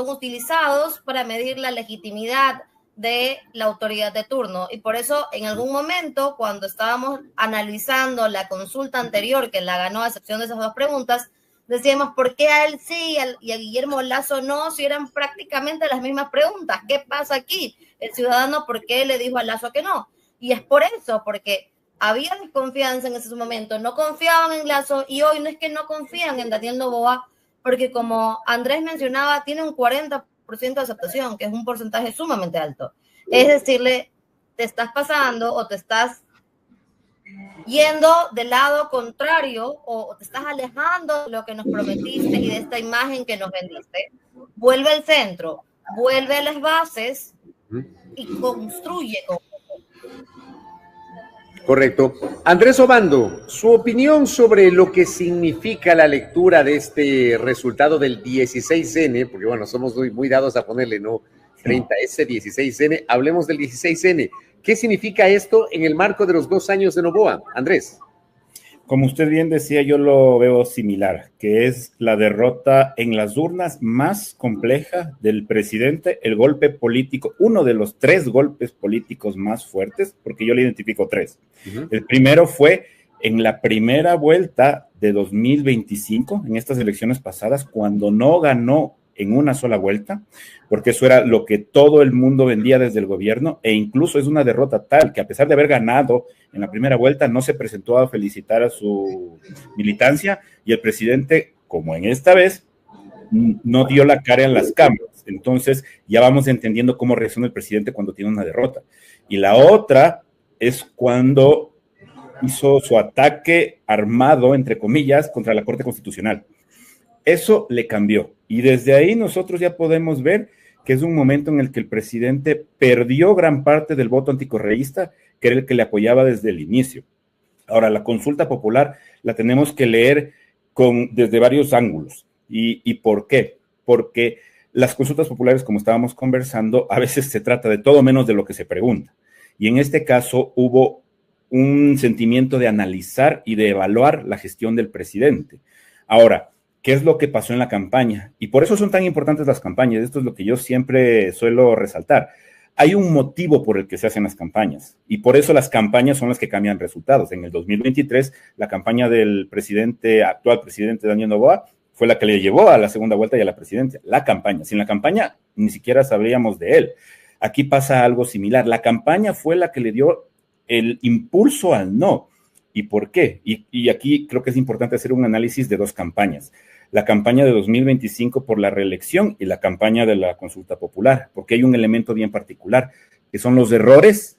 utilizados para medir la legitimidad de la autoridad de turno, y por eso en algún momento, cuando estábamos analizando la consulta anterior, que la ganó a excepción de esas 2 preguntas, decíamos, ¿por qué a él sí y a Guillermo Lasso no, si eran prácticamente las mismas preguntas? ¿Qué pasa aquí? El ciudadano, ¿por qué le dijo a Lasso que no? Y es por eso, porque había desconfianza en ese momento, no confiaban en Lasso, y hoy no es que no confían en Daniel Noboa, porque como Andrés mencionaba, tiene un 40% de aceptación, que es un porcentaje sumamente alto. Es decirle, te estás pasando o te estás yendo del lado contrario o te estás alejando de lo que nos prometiste y de esta imagen que nos vendiste. Vuelve al centro, vuelve a las bases y construye con... Correcto. Andrés Obando, su opinión sobre lo que significa la lectura de este resultado del 16N, porque bueno, somos muy dados a ponerle, ¿no? 30S, 16N, hablemos del 16N. ¿Qué significa esto en el marco de los 2 años de Noboa? Andrés. Como usted bien decía, yo lo veo similar, que es la derrota en las urnas más compleja del presidente, el golpe político, uno de los 3 golpes políticos más fuertes, porque yo le identifico 3. El primero fue en la primera vuelta de 2025, en estas elecciones pasadas, cuando no ganó en una sola vuelta, porque eso era lo que todo el mundo vendía desde el gobierno, e incluso es una derrota tal que a pesar de haber ganado en la primera vuelta, no se presentó a felicitar a su militancia, y el presidente, como en esta vez, no dio la cara en las cámaras. Entonces ya vamos entendiendo cómo reacciona el presidente cuando tiene una derrota. Y la otra es cuando hizo su ataque armado, entre comillas, contra la Corte Constitucional. Eso le cambió. Y desde ahí nosotros ya podemos ver que es un momento en el que el presidente perdió gran parte del voto anticorreísta, que era el que le apoyaba desde el inicio. Ahora, la consulta popular la tenemos que leer desde varios ángulos. ¿Y por qué? Porque las consultas populares, como estábamos conversando, a veces se trata de todo menos de lo que se pregunta. Y en este caso hubo un sentimiento de analizar y de evaluar la gestión del presidente. Ahora, ¿qué es lo que pasó en la campaña? Y por eso son tan importantes las campañas. Esto es lo que yo siempre suelo resaltar. Hay un motivo por el que se hacen las campañas, y por eso las campañas son las que cambian resultados. En el 2023, la campaña del actual presidente Daniel Noboa fue la que le llevó a la segunda vuelta y a la presidencia. La campaña. Sin la campaña, ni siquiera sabríamos de él. Aquí pasa algo similar. La campaña fue la que le dio el impulso al no. ¿Y por qué? Y aquí creo que es importante hacer un análisis de dos campañas. La campaña de 2025 por la reelección y la campaña de la consulta popular, porque hay un elemento bien particular, que son los errores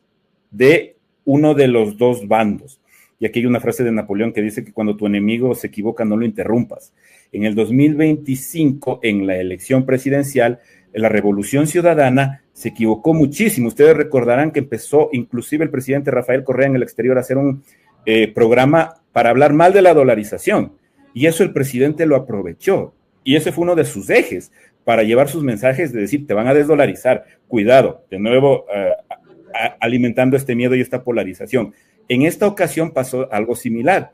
de uno de los dos bandos. Y aquí hay una frase de Napoleón que dice que cuando tu enemigo se equivoca, no lo interrumpas. En el 2025, en la elección presidencial, la Revolución Ciudadana se equivocó muchísimo. Ustedes recordarán que empezó inclusive el presidente Rafael Correa en el exterior a hacer un programa para hablar mal de la dolarización. Y eso el presidente lo aprovechó. Y ese fue uno de sus ejes para llevar sus mensajes de decir, te van a desdolarizar. Cuidado, de nuevo, alimentando este miedo y esta polarización. En esta ocasión pasó algo similar.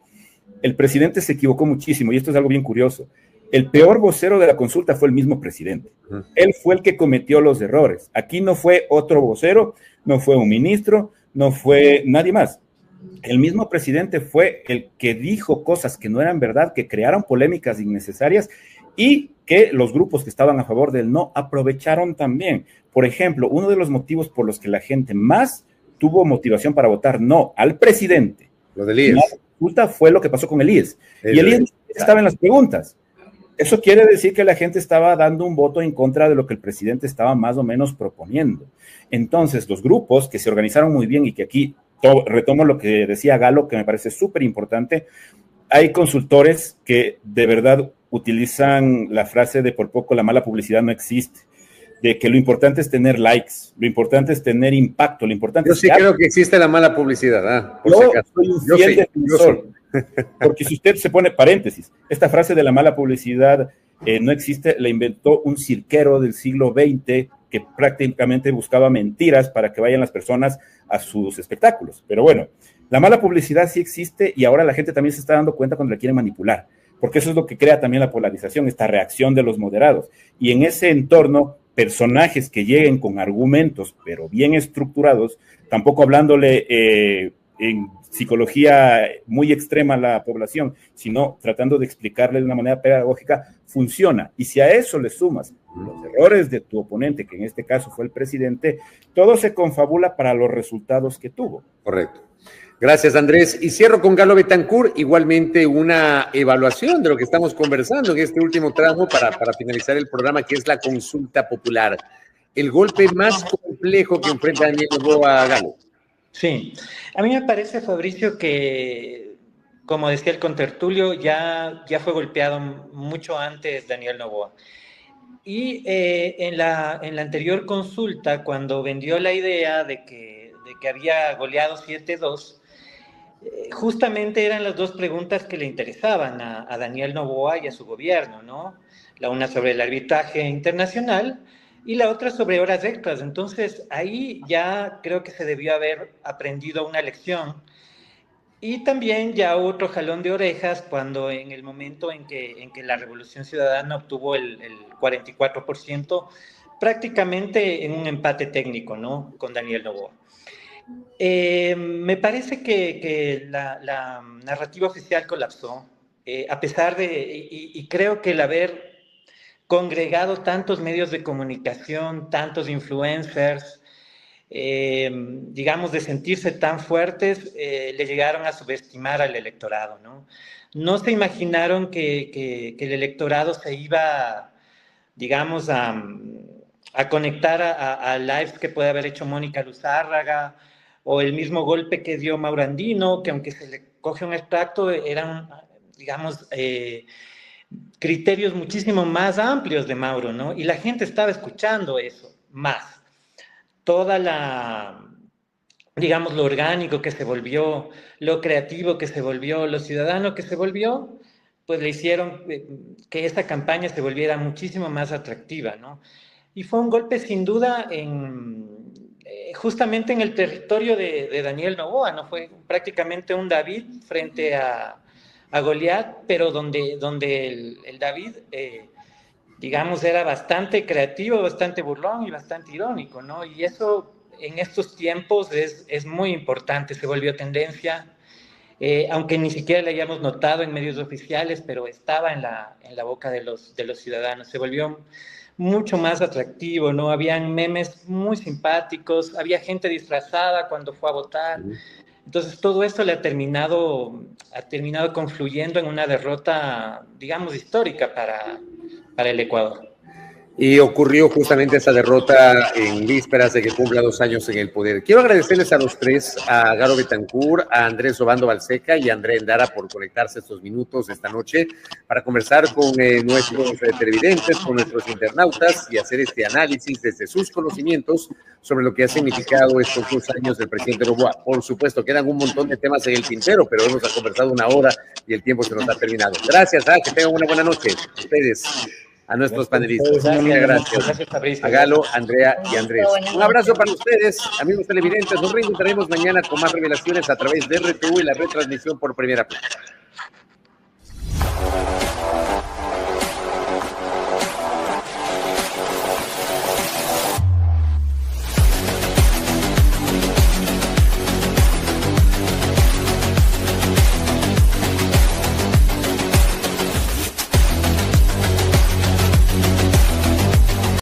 El presidente se equivocó muchísimo, y esto es algo bien curioso. El peor vocero de la consulta fue el mismo presidente. Él fue el que cometió los errores. Aquí no fue otro vocero, no fue un ministro, no fue nadie más. El mismo presidente fue el que dijo cosas que no eran verdad, que crearon polémicas innecesarias y que los grupos que estaban a favor del no aprovecharon también. Por ejemplo, uno de los motivos por los que la gente más tuvo motivación para votar no al presidente, lo del IES, la consulta fue lo que pasó con el IES. Y el IES estaba en las preguntas. Eso quiere decir que la gente estaba dando un voto en contra de lo que el presidente estaba más o menos proponiendo. Entonces, los grupos que se organizaron muy bien y que aquí retomo lo que decía Galo, que me parece súper importante. Hay consultores que de verdad utilizan la frase de por poco la mala publicidad no existe, de que lo importante es tener likes, lo importante es tener impacto, lo importante yo es... sí creo que existe la mala publicidad. Yo soy un fiel defensor, porque si usted se pone paréntesis, esta frase de la mala publicidad no existe, la inventó un cirquero del siglo XX que prácticamente buscaba mentiras para que vayan las personas a sus espectáculos. Pero bueno, la mala publicidad sí existe y ahora la gente también se está dando cuenta cuando la quiere manipular, porque eso es lo que crea también la polarización, esta reacción de los moderados. Y en ese entorno, personajes que lleguen con argumentos, pero bien estructurados, tampoco hablándole en psicología muy extrema a la población, sino tratando de explicarle de una manera pedagógica, funciona. Y si a eso le sumas los errores de tu oponente, que en este caso fue el presidente, todo se confabula para los resultados que tuvo. Correcto. Gracias, Andrés. Y cierro con Galo Betancourt, igualmente una evaluación de lo que estamos conversando en este último tramo para finalizar el programa, que es la consulta popular. El golpe más complejo que enfrenta Daniel Noboa, Galo. Sí, a mí me parece, Fabricio, que, como decía el contertulio, ya fue golpeado mucho antes Daniel Noboa. Y en la anterior consulta, cuando vendió la idea de que había goleado 7-2, justamente eran las dos preguntas que le interesaban a Daniel Noboa y a su gobierno, ¿no? La una sobre el arbitraje internacional y la otra sobre horas extras. Entonces, ahí ya creo que se debió haber aprendido una lección. Y también ya otro jalón de orejas cuando en el momento en que la Revolución Ciudadana obtuvo el 44%, prácticamente en un empate técnico, ¿no? Con Daniel Noboa. Me parece que la narrativa oficial colapsó, a pesar de, y creo que el haber congregado tantos medios de comunicación, tantos influencers, digamos, de sentirse tan fuertes, le llegaron a subestimar al electorado, ¿no? No se imaginaron que el electorado se iba, digamos, a conectar a lives que puede haber hecho Mónica Luzárraga, o el mismo golpe que dio Mauro Andino, que aunque se le coge un extracto, eran, digamos, criterios muchísimo más amplios de Mauro, ¿no? Y la gente estaba escuchando eso, más. Toda la, digamos, lo orgánico que se volvió, lo creativo que se volvió, lo ciudadano que se volvió, pues le hicieron que esta campaña se volviera muchísimo más atractiva, ¿no? Y fue un golpe sin duda justamente en el territorio de Daniel Noboa, ¿no? Fue prácticamente un David frente a Goliat, pero donde el David, digamos, era bastante creativo, bastante burlón y bastante irónico, ¿no? Y eso en estos tiempos es muy importante, se volvió tendencia, aunque ni siquiera le hayamos notado en medios oficiales, pero estaba en la boca de los ciudadanos, se volvió mucho más atractivo, ¿no? Habían memes muy simpáticos, había gente disfrazada cuando fue a votar. Entonces todo esto le ha terminado confluyendo en una derrota, digamos, histórica para el Ecuador. Y ocurrió justamente esa derrota en vísperas de que cumpla 2 años en el poder. Quiero agradecerles a los tres, a Garo Betancourt, a Andrés Obando Balseca y a André Endara por conectarse estos minutos esta noche para conversar con nuestros televidentes, con nuestros internautas y hacer este análisis desde sus conocimientos sobre lo que ha significado estos 2 años del presidente Noboa. Por supuesto, quedan un montón de temas en el tintero, pero hemos conversado 1 hora y el tiempo se nos ha terminado. Gracias, que tengan una buena noche. Ustedes. A nuestros panelistas. Gracias. A Galo, Andrea y Andrés. Un abrazo para ustedes, amigos televidentes. Nos reencontraremos mañana con más revelaciones a través de RTV y la retransmisión por Primera Plana.